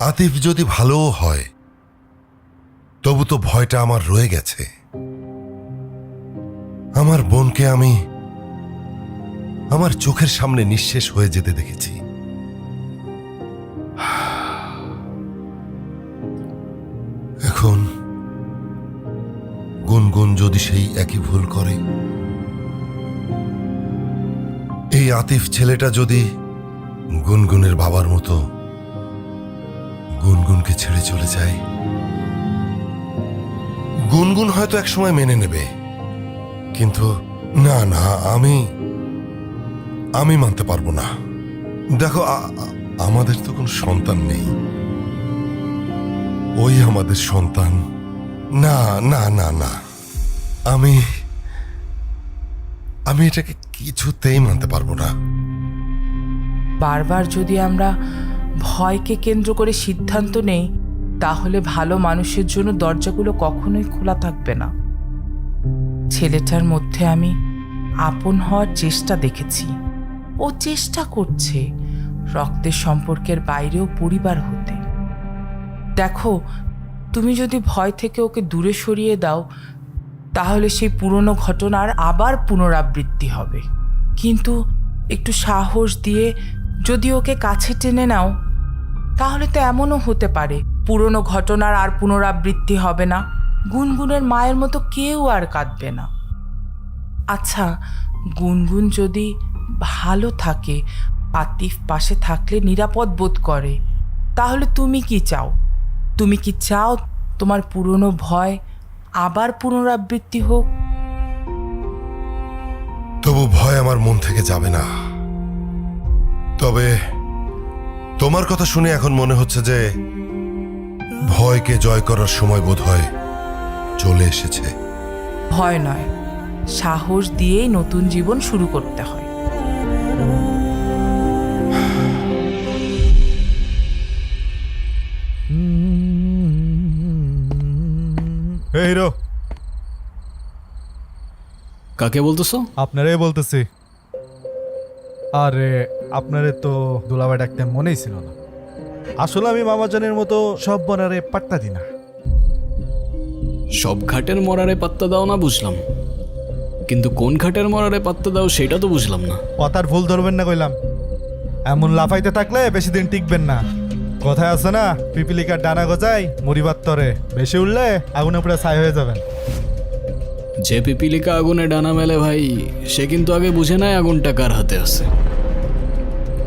আতিফ যদি ভালোও হয়, তবু তো ভয়টা আমার রয়ে গেছে। আমার বোনকে আমি আমার চোখের সামনে নিঃশেষ হয়ে যেতে দেখেছি। এখন গুনগুন যদি সেই একই ভুল করে, এই আতিফ ছেলেটা যদি গুনগুনের বাবার মতো গুনগুনকে ছেড়ে চলে যায়, গুনগুন হয়তো একসময় মেনে নেবে, কিন্তু না না, আমি মানতে পারবো না। দেখো, আমাদের তো কোনো সন্তান নেই, ওই আমাদের সন্তান। না না না না, আমি এটাকে কিছুতেই মানতে পারবো না। বারবার যদি আমরা ভয়কে কেন্দ্র করে সিদ্ধান্ত নেই, তাহলে ভালো মানুষের জন্য দরজাগুলো কখনোই খোলা থাকবে না। ছেলেটার মধ্যে আমি আপন হওয়ার চেষ্টা দেখেছি। ও চেষ্টা করছে রক্তের সম্পর্কের বাইরেও পরিবার হতে। দেখো, তুমি যদি ভয় থেকে ওকে দূরে সরিয়ে দাও, তাহলে সেই পুরনো ঘটনার আবার পুনরাবৃত্তি হবে। কিন্তু একটু সাহস দিয়ে যদি ওকে কাছে টেনে নাও, তাহলে তো এমনও হতে পারে পুরনো ঘটনার আর পুনরাবৃত্তি হবে না, গুনগুনের মায়ের মতো কেউ আর কাঁদবে না। আচ্ছা, গুনগুন যদি ভালো থাকে, আতিফ পাশে থাকলে নিরাপদ বোধ করে, তাহলে তুমি কি চাও? তুমি কি চাও তোমার পুরনো ভয় আবার পুনরাবৃত্তি হোক? তবু ভয় আমার মন থেকে যাবে না। তবে তোমার কথা শুনে এখন মনে হচ্ছে যে ভয়কে জয় করার সময় বোধহয় চলে এসেছে। ভয় নয়, সাহস দিয়েই নতুন জীবন শুরু করতে হয়। এই হিরো, কাকে বলতেছো? আপনারাই বলতেছি। আরে আপনারে তো দুলাভাই ডাকতে মনেই ছিল না। আসলে আমি মামাজানের মতো সব বনারে পাত্তা দিই না। সব ঘাটের মরারে পাত্তা দাও না বুঝলাম, কিন্তু কোন ঘাটের মরারে পাত্তা দাও সেটা তো বুঝলাম না। কথার ভুল ধরবেন না কইলাম। এমন লাফাইতে থাকলে বেশি দিন টিকবেন না। কথায় আছে না, পিপিলিকার ডানা গজায় মুড়িবার তরে, বেশি উঠলে আগুনে পুরো ছাই হয়ে যাবেন। যে পিপিলিকা আগুনে ডানা মেলে ভাই, সে কিন্তু আগে বুঝে নেয় আগুনটা কার হাতে আছে।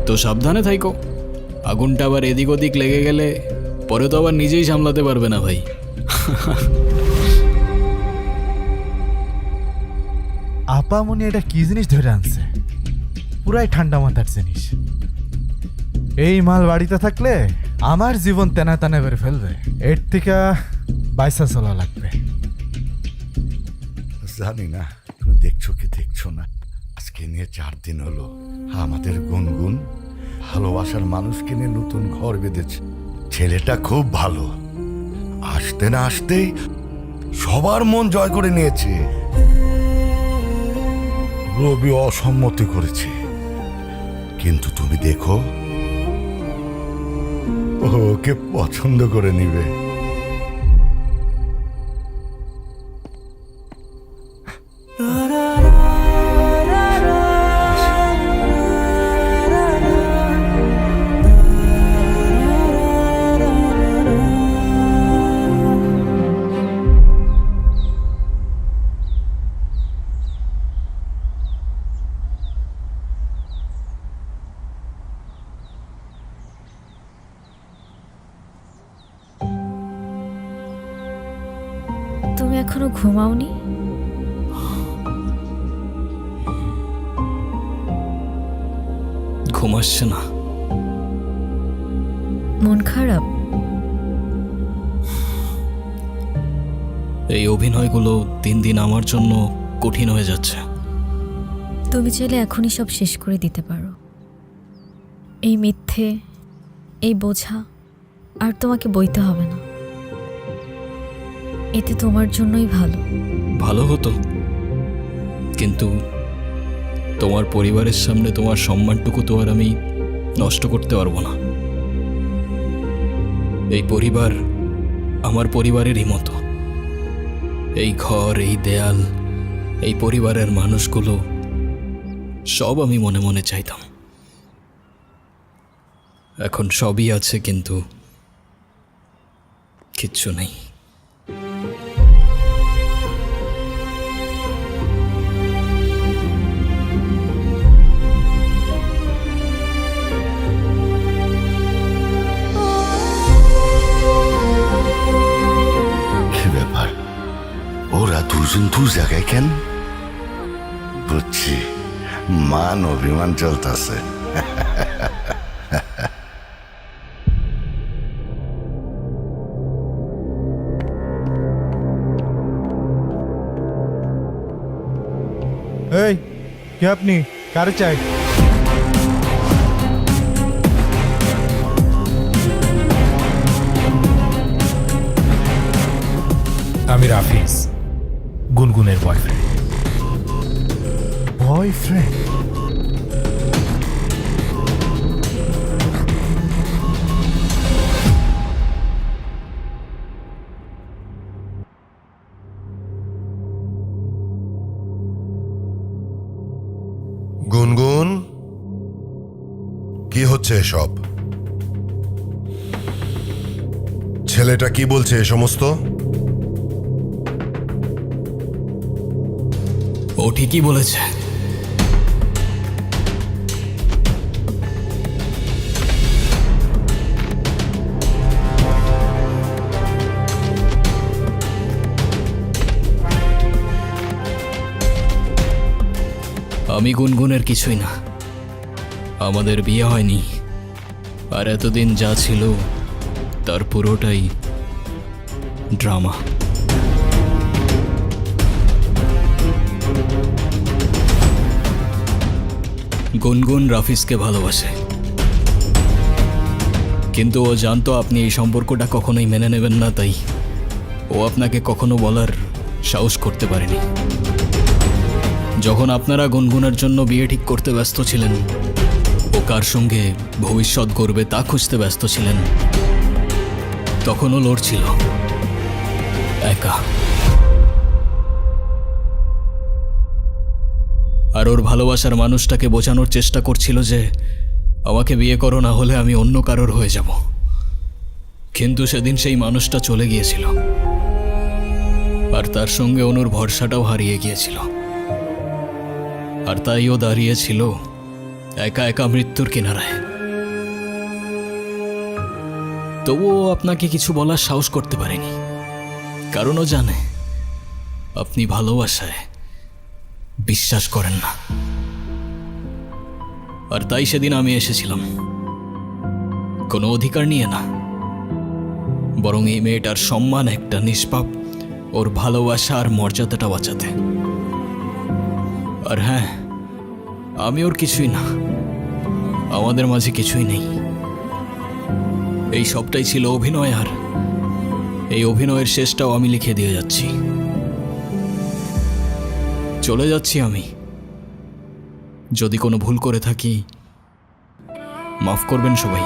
তো সাবধানে থাইকো, আগুনটা আবার এদিক ওদিক লেগে গেলে পরে তো আবার নিজেই সামলাতে পারবে না ভাই। আপামনি এটা কি জিনিস ধরে আনছে? পুরাই ঠান্ডা মাথার জিনিস। এই মাল বাড়িতে থাকলে আমার জীবন তেনা তেনা করে ফেলবে। এর থেকে বাইসা চলা লাগবে। জানি না তুমি দেখছো কি দেখছো না, আজকে নিয়ে 4 দিন হলো আমাদের গুনগুন ভালোবাসার মানুষকে নিয়ে নতুন ঘর বেঁধেছে। ছেলেটা খুব ভালো, আসতে না আসতেই সবার মন জয় করে নিয়েছে। রবি অসম্মতি করেছে, কিন্তু তুমি দেখো ওকে পছন্দ করে নিবে। তুমি এখনো ঘুমাওনি? ঘুম আসছে না। মন খারাপ? এই অভিনয়গুলো দিন দিন আমার জন্য কঠিন হয়ে যাচ্ছে। তুমি চাইলে এখনই সব শেষ করে দিতে পারো। এই মিথ্যে, এই বোঝা আর তোমাকে বইতে হবে না। এতে তোমার জন্যই ভালো। ভালো হতো, কিন্তু তোমার পরিবারের সামনে তোমার সম্মানটুকু তো আর আমি নষ্ট করতে পারবো না। এই পরিবার আমার পরিবারেরই মতো। এই ঘর, এই দেয়াল, এই পরিবারের মানুষগুলো সব আমি মনে মনে চাইতাম। এখন সবই আছে, কিন্তু কিচ্ছু নেই। কি ব্যাপার, ওরা দুজন দু জায়গায় কেন? বুঝছি, মান অভিমান চলতেছে। এই কে আপনি? কারে চাই? আমি রাফিজ, গুনগুনের বয়ফ্রেন্ড। বয়ফ্রেন্ড? গুনগুন, কি হচ্ছে এসব? ছেলেটা কি বলছে এ সমস্ত? ও ঠিকই বলেছে। আমি গুনগুনের কিছুই না। আমাদের বিয়ে হয়নি, আর এতদিন যা ছিল তার পুরোটাই ড্রামা। গুনগুন রাফিজকে ভালোবাসে, কিন্তু ও জানতো আপনি এই সম্পর্কটা কখনোই মেনে নেবেন না, তাই ও আপনাকে কখনো বলার সাহস করতে পারেনি। যখন আপনারা গুনগুনের জন্য বিয়ে ঠিক করতে ব্যস্ত ছিলেন, ও কার সঙ্গে ভবিষ্যৎ গড়বে তা খুঁজতে ব্যস্ত ছিলেন, তখনও লড়ছিল একা। আর ওর ভালোবাসার মানুষটাকে বোঝানোর চেষ্টা করছিল যে আমাকে বিয়ে করো, না হলে আমি অন্য কারোর হয়ে যাব। কিন্তু সেদিন সেই মানুষটা চলে গিয়েছিল, আর তার সঙ্গে অনুর ভরসাটাও হারিয়ে গিয়েছিল। আর তাই ও দাঁড়িয়েছিল একা একা মৃত্যুর কিনারায়। তবুও আপনাকে কিছু বলার সাহস করতে পারেনি, কারণ ও জানে আপনি ভালোবাসায় বিশ্বাস করেন না। আর তাই সেদিন আমি এসেছিলাম, কোনো অধিকার নিয়ে না, বরং এই মেয়েটার সম্মান, একটা নিষ্পাপ ওর ভালোবাসা আর মর্যাদাটা বাঁচাতে। আর হ্যাঁ, আমি ওর কিছুই না, আমাদের মাঝে কিছুই নেই। এই সবটাই ছিল অভিনয়, আর এই অভিনয়ের শেষটাও আমি লিখে দিয়ে যাচ্ছি। চলে যাচ্ছি আমি। যদি কোনো ভুল করে থাকি মাফ করবেন সবাই।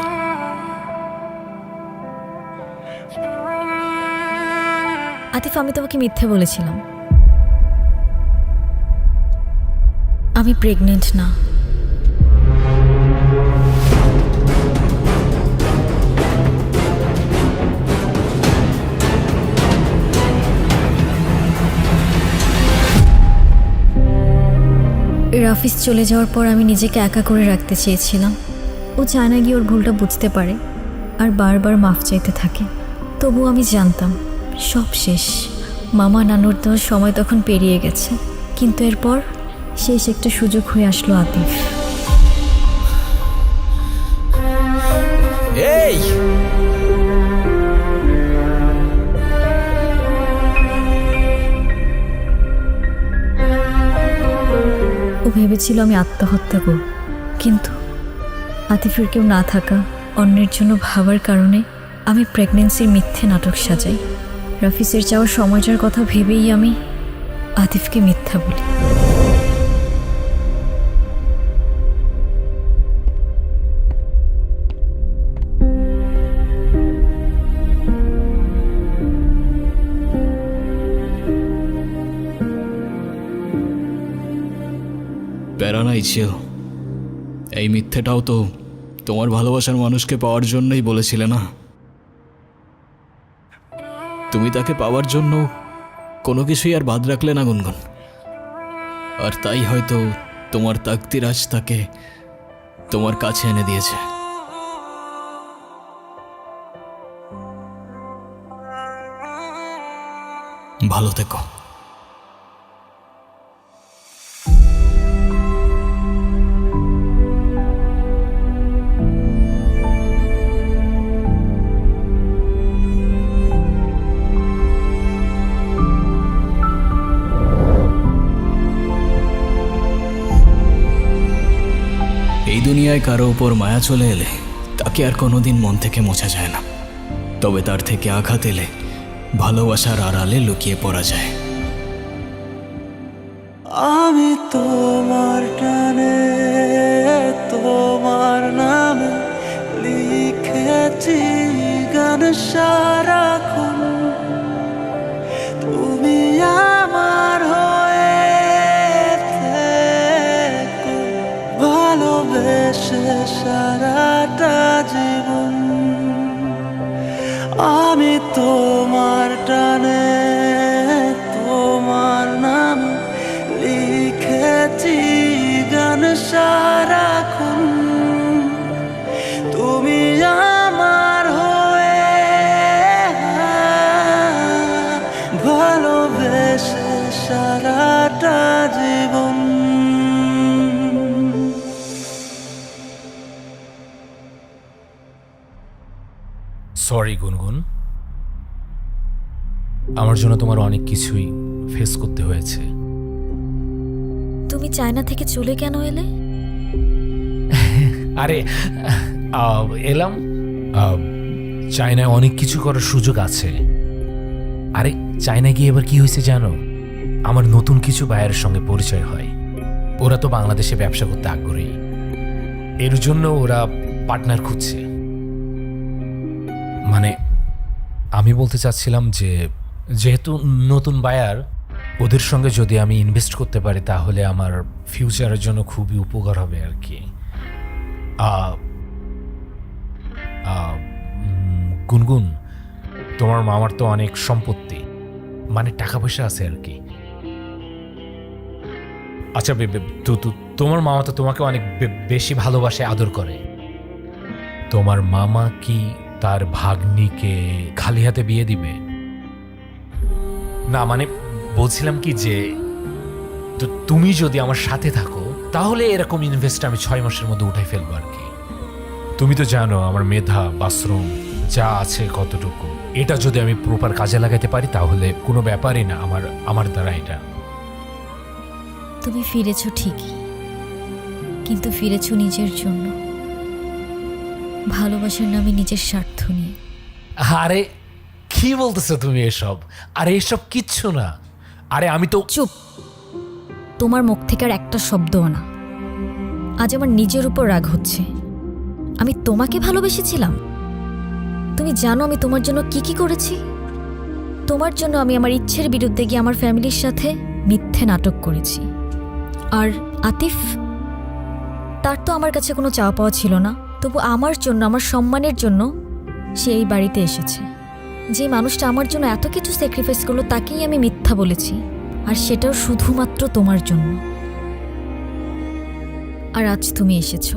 আতিফ, আমি তোমাকে মিথ্যে বলেছিলাম। আমি প্রেগনেন্ট না। রাফিজ চলে যাওয়ার পর আমি নিজেকে একা করে রাখতে চেয়েছিলাম। ও চায় না গিয়ে ওর ভুলটা বুঝতে পারে আর বারবার মাফ চাইতে থাকে। তবু আমি জানতাম সব শেষ। মামা নানুর দেওয়ার সময় তখন পেরিয়ে গেছে, কিন্তু এরপর শেষ একটা সুযোগ হয়ে আসলো আতিফ। এই ও ভেবেছিল আমি আত্মহত্যা করব, কিন্তু আতিফের কেউ না থাকা, অন্যের জন্য ভাবার কারণে আমি প্রেগনেন্সির মিথ্যে নাটক সাজাই। রাফিজের যাওয়ার সময়টার কথা ভেবেই আমি আতিফকে মিথ্যা বলি। প্যারা নাই ছিল, এই মিথ্যেটাও তো তোমার ভালোবাসার মানুষকে পাওয়ার জন্যই বলেছিলে না? তুমি তাকে পাওয়ার জন্য কোনো কিছুই আর বাদ রাখলে না গুনগুন, আর তাই হয়তো তোমার তাকদির আজ তাকে তোমার কাছে এনে দিয়েছে। ভালো থেকো। এই দুনিয়ায় কারো উপর মায়া চলে এলে তাকে আর কোনোদিন মন থেকে মোছা যায় না, তবে তার থেকে আঘাত এলে ভালোবাসার আড়ালে লুকিয়ে পড়া যায়। আমি তোমার টানে তোমার নামে লিখেছি গান সারাক্ষণ, তুমি আমার হয়ে থেকো ভালোবেসে সারাটা জীবন। আমি তোমার টানে তোমার নাম লিখেছি গান সারাক্ষণ, তুমি আমার হয়ে ভালোবেসে সারাটা জীবন। সরি গুনগুন, আমার জন্য তোমার অনেক কিছুই ফেস করতে হয়েছে। তুমি চায়না থেকে চলে কেন এলে? আরে এলাম, চায়নায় অনেক কিছু করার সুযোগ আছে। আরে চায়নায় গিয়ে এবার কি হয়েছে জানো? আমার নতুন কিছু বায়ারের সঙ্গে পরিচয় হয়। ওরা তো বাংলাদেশে ব্যবসা করতে আগ্রহী, এর জন্য ওরা পার্টনার খুঁজছে। মানে আমি বলতে চাচ্ছিলাম যে যেহেতু নতুন বায়ার, ওদের সঙ্গে যদি আমি ইনভেস্ট করতে পারি তাহলে আমার ফিউচারের জন্য খুবই উপকার হবে আর কি। গুনগুন, তোমার মামার তো অনেক সম্পত্তি, মানে টাকা পয়সা আছে আর কি। আচ্ছা তোমার মামা তো তোমাকে অনেক বেশি ভালোবাসে, আদর করে। তোমার মামা কি তার ভাগ্নিকে খালি হাতে বিয়ে দিবে? না মানে বলছিলাম কি যে তুমি যদি আমার সাথে থাকো তাহলে এরকম ইনভেস্ট আমি 6 মাসের মধ্যে উঠাই ফেলবো আর কি। তুমি তো জানো আমার মেধা বাথরুম যা আছে কতটুকু, এটা যদি আমি প্রপার কাজে লাগাতে পারি তাহলে কোনো ব্যাপারই না আমার দ্বারা এটা। তুমি ফিরেছো ঠিকই, কিন্তু ফিরেছো নিজের জন্য, ভালোবাসার নামে নিজের স্বার্থ নিয়ে। আরে কি বলতেছো তুমি এসব? আরে এসব কিচ্ছু না। আরে আমি তো চুপ, তোমার মুখ থেকে আর একটা শব্দও না। আজ আমার নিজের উপর রাগ হচ্ছে। আমি তোমাকে ভালোবেসেছিলাম। তুমি জানো আমি তোমার জন্য কি কি করেছি? তোমার জন্য আমি আমার ইচ্ছের বিরুদ্ধে গিয়ে আমার ফ্যামিলির সাথে মিথ্যে নাটক করেছি। আর আতিফ, তার তো আমার কাছে কোনো চাওয়া পাওয়া ছিল না, তবু আমার জন্য, আমার সম্মানের জন্য সে এই বাড়িতে এসেছে। যে মানুষটা আমার জন্য এত কিছু স্যাক্রিফাইস করলো তাকেই আমি মিথ্যা বলেছি, আর সেটাও শুধুমাত্র তোমার জন্য। আর আজ তুমি এসেছো,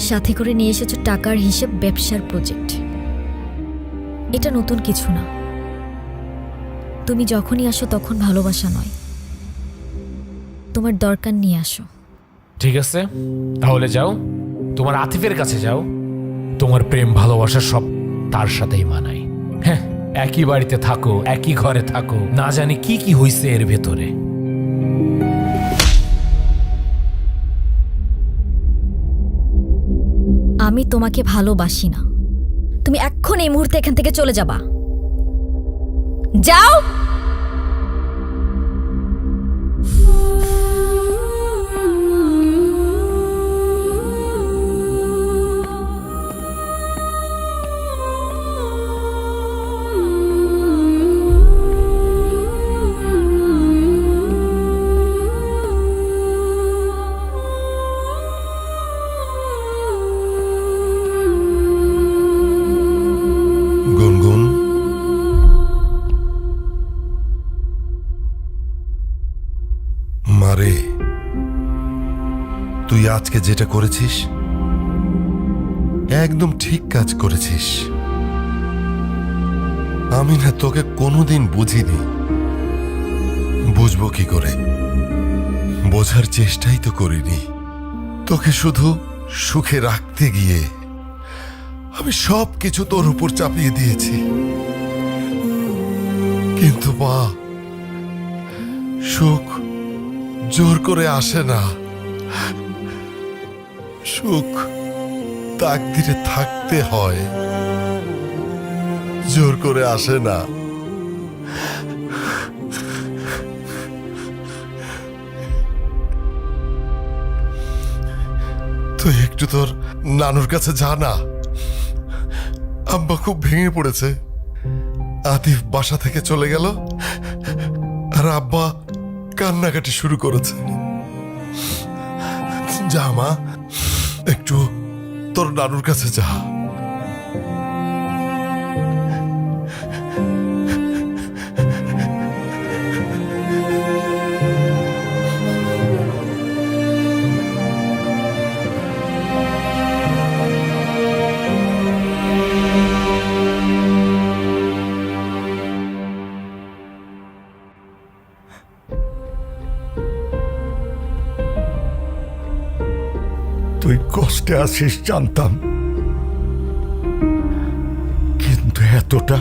সাথে করে নিয়ে এসেছো টাকার হিসেব, ব্যবসার প্রজেক্ট। এটা নতুন কিছু না। তুমি যখনই আসো তখন ভালোবাসা নয়, তোমার দরকার নিয়ে আসো। ঠিক আছে, তাহলে যাও, তোমার আতিফের কাছে যাও। তোমার প্রেম ভালোবাসা সব তার সাথেই মানায়। হ্যাঁ, একই বাড়িতে থাকো, একই ঘরে থাকো, না জানি কি কি হইছে এর ভেতরে। আমি তোমাকে ভালোবাসি না। তুমি এখন এই মুহূর্তে এখান থেকে চলে যাবা। যাও। গুনগুন, মারে, তুই আজকে যেটা করেছিস একদম ঠিক কাজ করেছিস। আমি না তোকে কোনোদিন বুঝিনি, বুঝবো কি করে? বোঝার চেষ্টাই তো করিনি। তোকে শুধু সুখে রাখতে গিয়ে আমি সব কিছু তোর উপর চাপিয়ে দিয়েছি। কিন্তু মা, সুখ জোর করে আসে না। সুখ তাকদিরে থাকতে হয়, জোর করে আসে না। তুই একটু তোর নানুর কাছে যা না। আব্বা খুব ভেঙে পড়েছে। আতিফ বাসা থেকে চলে গেল আর আব্বা কান্নাকাটি শুরু করেছে। যা মা, একটু তোর নানুর কাছে যা। তুই কষ্টে আছিস জানতাম, কিন্তু এতটা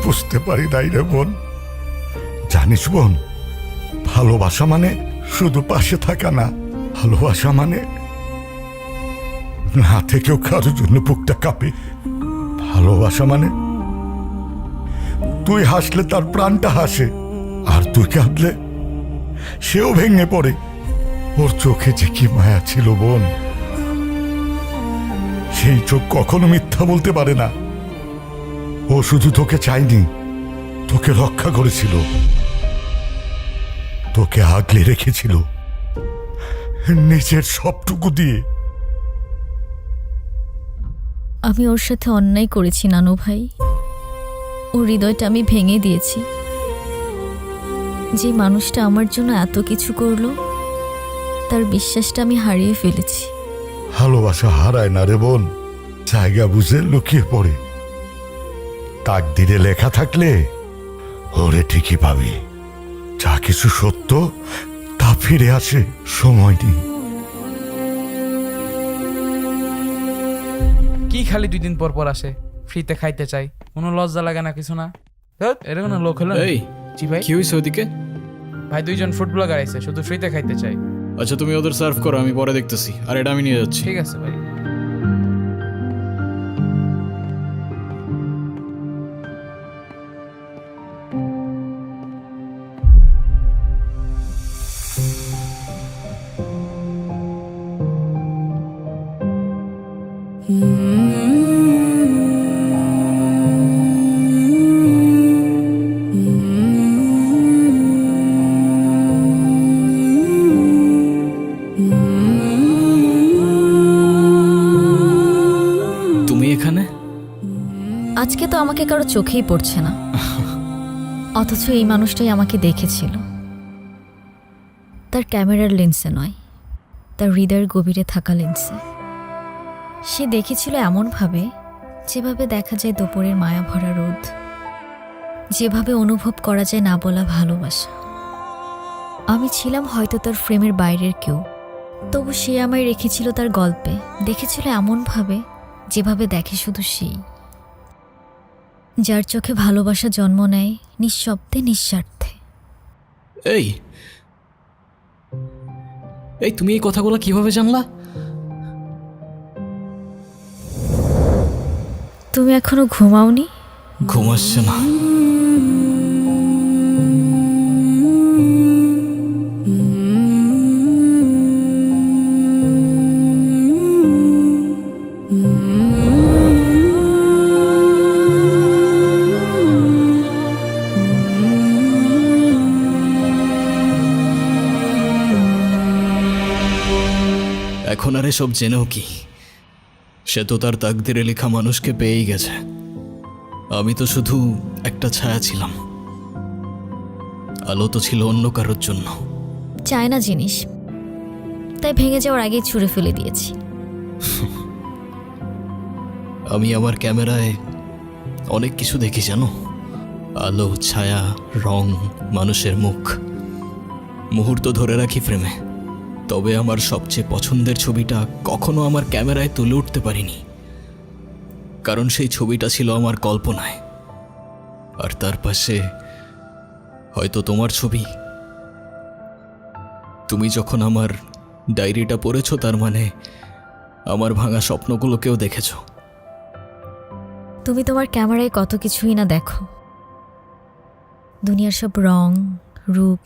বুঝতে পারি নাই রে বোন। জানিস বোন, ভালোবাসা মানে শুধু পাশে থাকা না, ভালোবাসা মানে না থেকেও কারোর জন্য বুকটা কাঁপে। ভালোবাসা মানে তুই হাসলে তার প্রাণটা হাসে, আর তুই কাঁদলে সেও ভেঙে পড়ে। ওর চোখে যে কি মায়া ছিল বোন, সেই চোখ কখনো মিথ্যা বলতে পারে না। ও শুধু তোকে চায়নি, তোকে রক্ষা করেছিল, তোকে আগলে রেখেছিল নিজের সবটুকু দিয়ে। আমি ওর সাথে অন্যায় করেছি নানু ভাই। ও ওর হৃদয়টা আমি ভেঙে দিয়েছি। যে মানুষটা আমার জন্য এত কিছু করলো, তার বিশ্বাসটা আমি হারিয়ে ফেলেছি। ভালোবাসা হারায় না রে বোন, জায়গা বুঝে লুকিয়ে পড়ে। তাকদিরে লেখা থাকলে ওরে ঠিকই পাবি। যা কিছু সত্য তা ফিরে আসে, সময় নেই। কি খালি 2 দিন পর পর আসে, ফ্রিতে খাইতে চাই, কোনো লজ্জা লাগে না কিছু না? এটা কোনো লোক হলো? এই জি ভাই। কি হয়েছে ওদিকে? ভাই 2 জন ফুড ব্লগার আইছে, শুধু ফ্রিতে খাইতে চাই। আচ্ছা তুমি ওদের সার্ভ করো, আমি পরে দেখতেছি। আর এটা আমি নিয়ে যাচ্ছি। ঠিক আছে ভাই। তুমি এখানে? আজকে তো আমাকে কারো চোখেই পড়ছে না, অথচ এই মানুষটাই আমাকে দেখেছিল। তার ক্যামেরার লেন্সে নয়, তার হৃদয়ের গভীরে থাকা লেন্সে। সে দেখেছিল এমনভাবে যেভাবে দেখা যায় দুপুরের মায়া ভরা রোদ, যেভাবে অনুভব করা যায় না বলা ভালোবাসা। আমি ছিলাম হয়তো তার ফ্রেমের বাইরের কেউ, তবু সে আমায় রেখেছিল তার গল্পে। দেখেছিল এমনভাবে যেভাবে দেখে শুধু সেই, যার চোখে ভালোবাসা জন্ম নেয় নিঃশব্দে, নিঃস্বার্থে। এই এই তুমি এই কথাগুলো কিভাবে জানলা? তুমি এখনো ঘুমাওনি? ঘুম আসছে না। এখন আর এসব জেনেও কি? সে তো তার তাকদিরে লেখা মানুষকে পেয়েই গেছে। আমি তো শুধু একটা ছায়া ছিলাম, আলো তো ছিল অন্য কারোর জন্য। চায় না জিনিস, তাই ভেঙে যাওয়ার আগেই ছুঁড়ে ফেলে দিয়েছি। আমি আমার ক্যামেরায় অনেক কিছু দেখি জানো, আলো, ছায়া, রং, মানুষের মুখ। মুহূর্ত ধরে রাখি ফ্রেমে, তবে আমার সবচেয়ে পছন্দের ছবিটা কখনো আমার ক্যামেরায় তুলে উঠতে পারিনি, কারণ সেই ছবিটা ছিল আমার কল্পনায়। আর তার পাশে হয়তো তোমার ছবি। তুমি যখন আমার ডায়েরিটা পড়েছো, তার মানে আমার ভাঙা স্বপ্নগুলোকেও দেখেছো। তুমি তোমার ক্যামেরায় কত কিছুই না দেখো, দুনিয়ার সব রং, রূপ।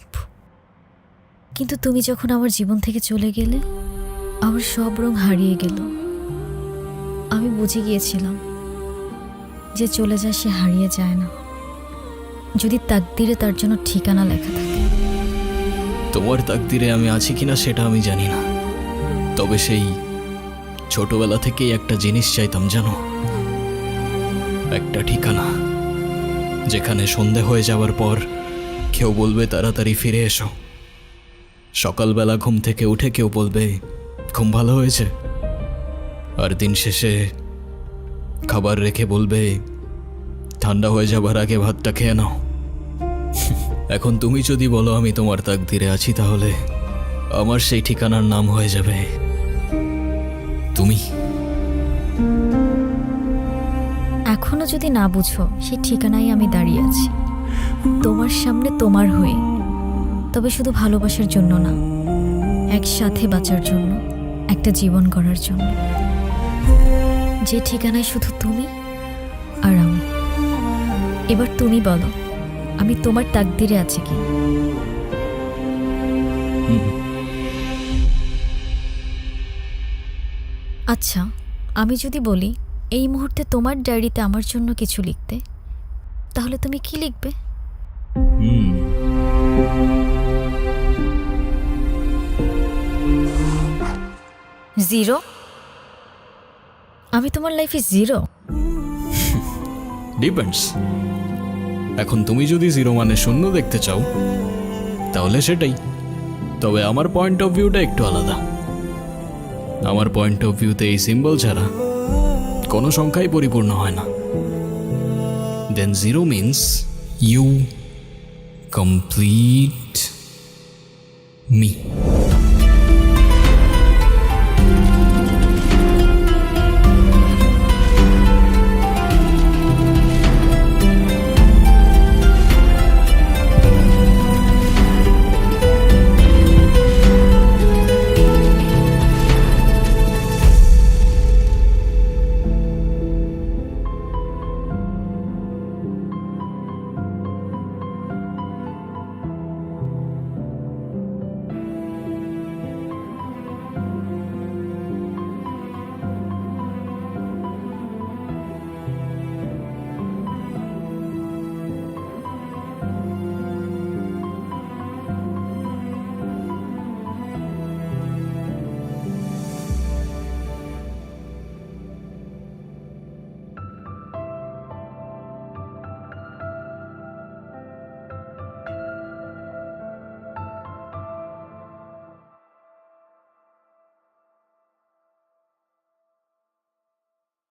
কিন্তু তুমি যখন আমার জীবন থেকে চলে গেলে, আমার সব রং হারিয়ে গেল। আমি বুঝে গিয়েছিলাম যে চলে যায় সে হারিয়ে যায় না, যদি তাকদিরে তার জন্য ঠিকানা লেখা থাকে। তোমার তাকদিরে আমি আছি কিনা সেটা আমি জানি না, তবে সেই ছোটবেলা থেকেই একটা জিনিস চাইতাম জানো, একটা ঠিকানা, যেখানে সন্ধে হয়ে যাওয়ার পর কেউ বলবে তাড়াতাড়ি ফিরে এসো। সকালবেলা ঘুম থেকে উঠে কেউ বলবে ঘুম ভালো হয়েছে, আর দিন শেষে খাবার রেখে বলবে ঠান্ডা হয়ে যাবার আগে ভাতটা খেয়ে নাও। এখন তুমি যদি বলো আমি তোমার তাকদিরে আছি, তাহলে আমার সেই ঠিকানার নাম হয়ে যাবে তুমি। এখনো যদি না বুঝো, সেই ঠিকানায় আমি দাঁড়িয়ে আছি, তোমার সামনে, তোমার হয়ে। তবে শুধু ভালোবাসার জন্য না, একসাথে বাঁচার জন্য, একটা জীবন গড়ার জন্য, যে ঠিকানায় শুধু তুমি আর আমি। এবার তুমি বলো, আমি তোমার তাকদিরে আছি কি? আচ্ছা, আমি যদি বলি এই মুহূর্তে তোমার ডায়েরিতে আমার জন্য কিছু লিখতে, তাহলে তুমি কি লিখবে? জিরো? আমি তোমার লাইফে জিরো? ডিপেন্ডস, এখন তুমি যদি জিরো মানে শূন্য দেখতে চাও তাহলে সেটাই, তবে আমার পয়েন্ট অফ ভিউটা একটু আলাদা। আমার পয়েন্ট অফ ভিউতে এই সিম্বল ছাড়া কোনো সংখ্যাই পরিপূর্ণ হয় না। Then zero means you complete me.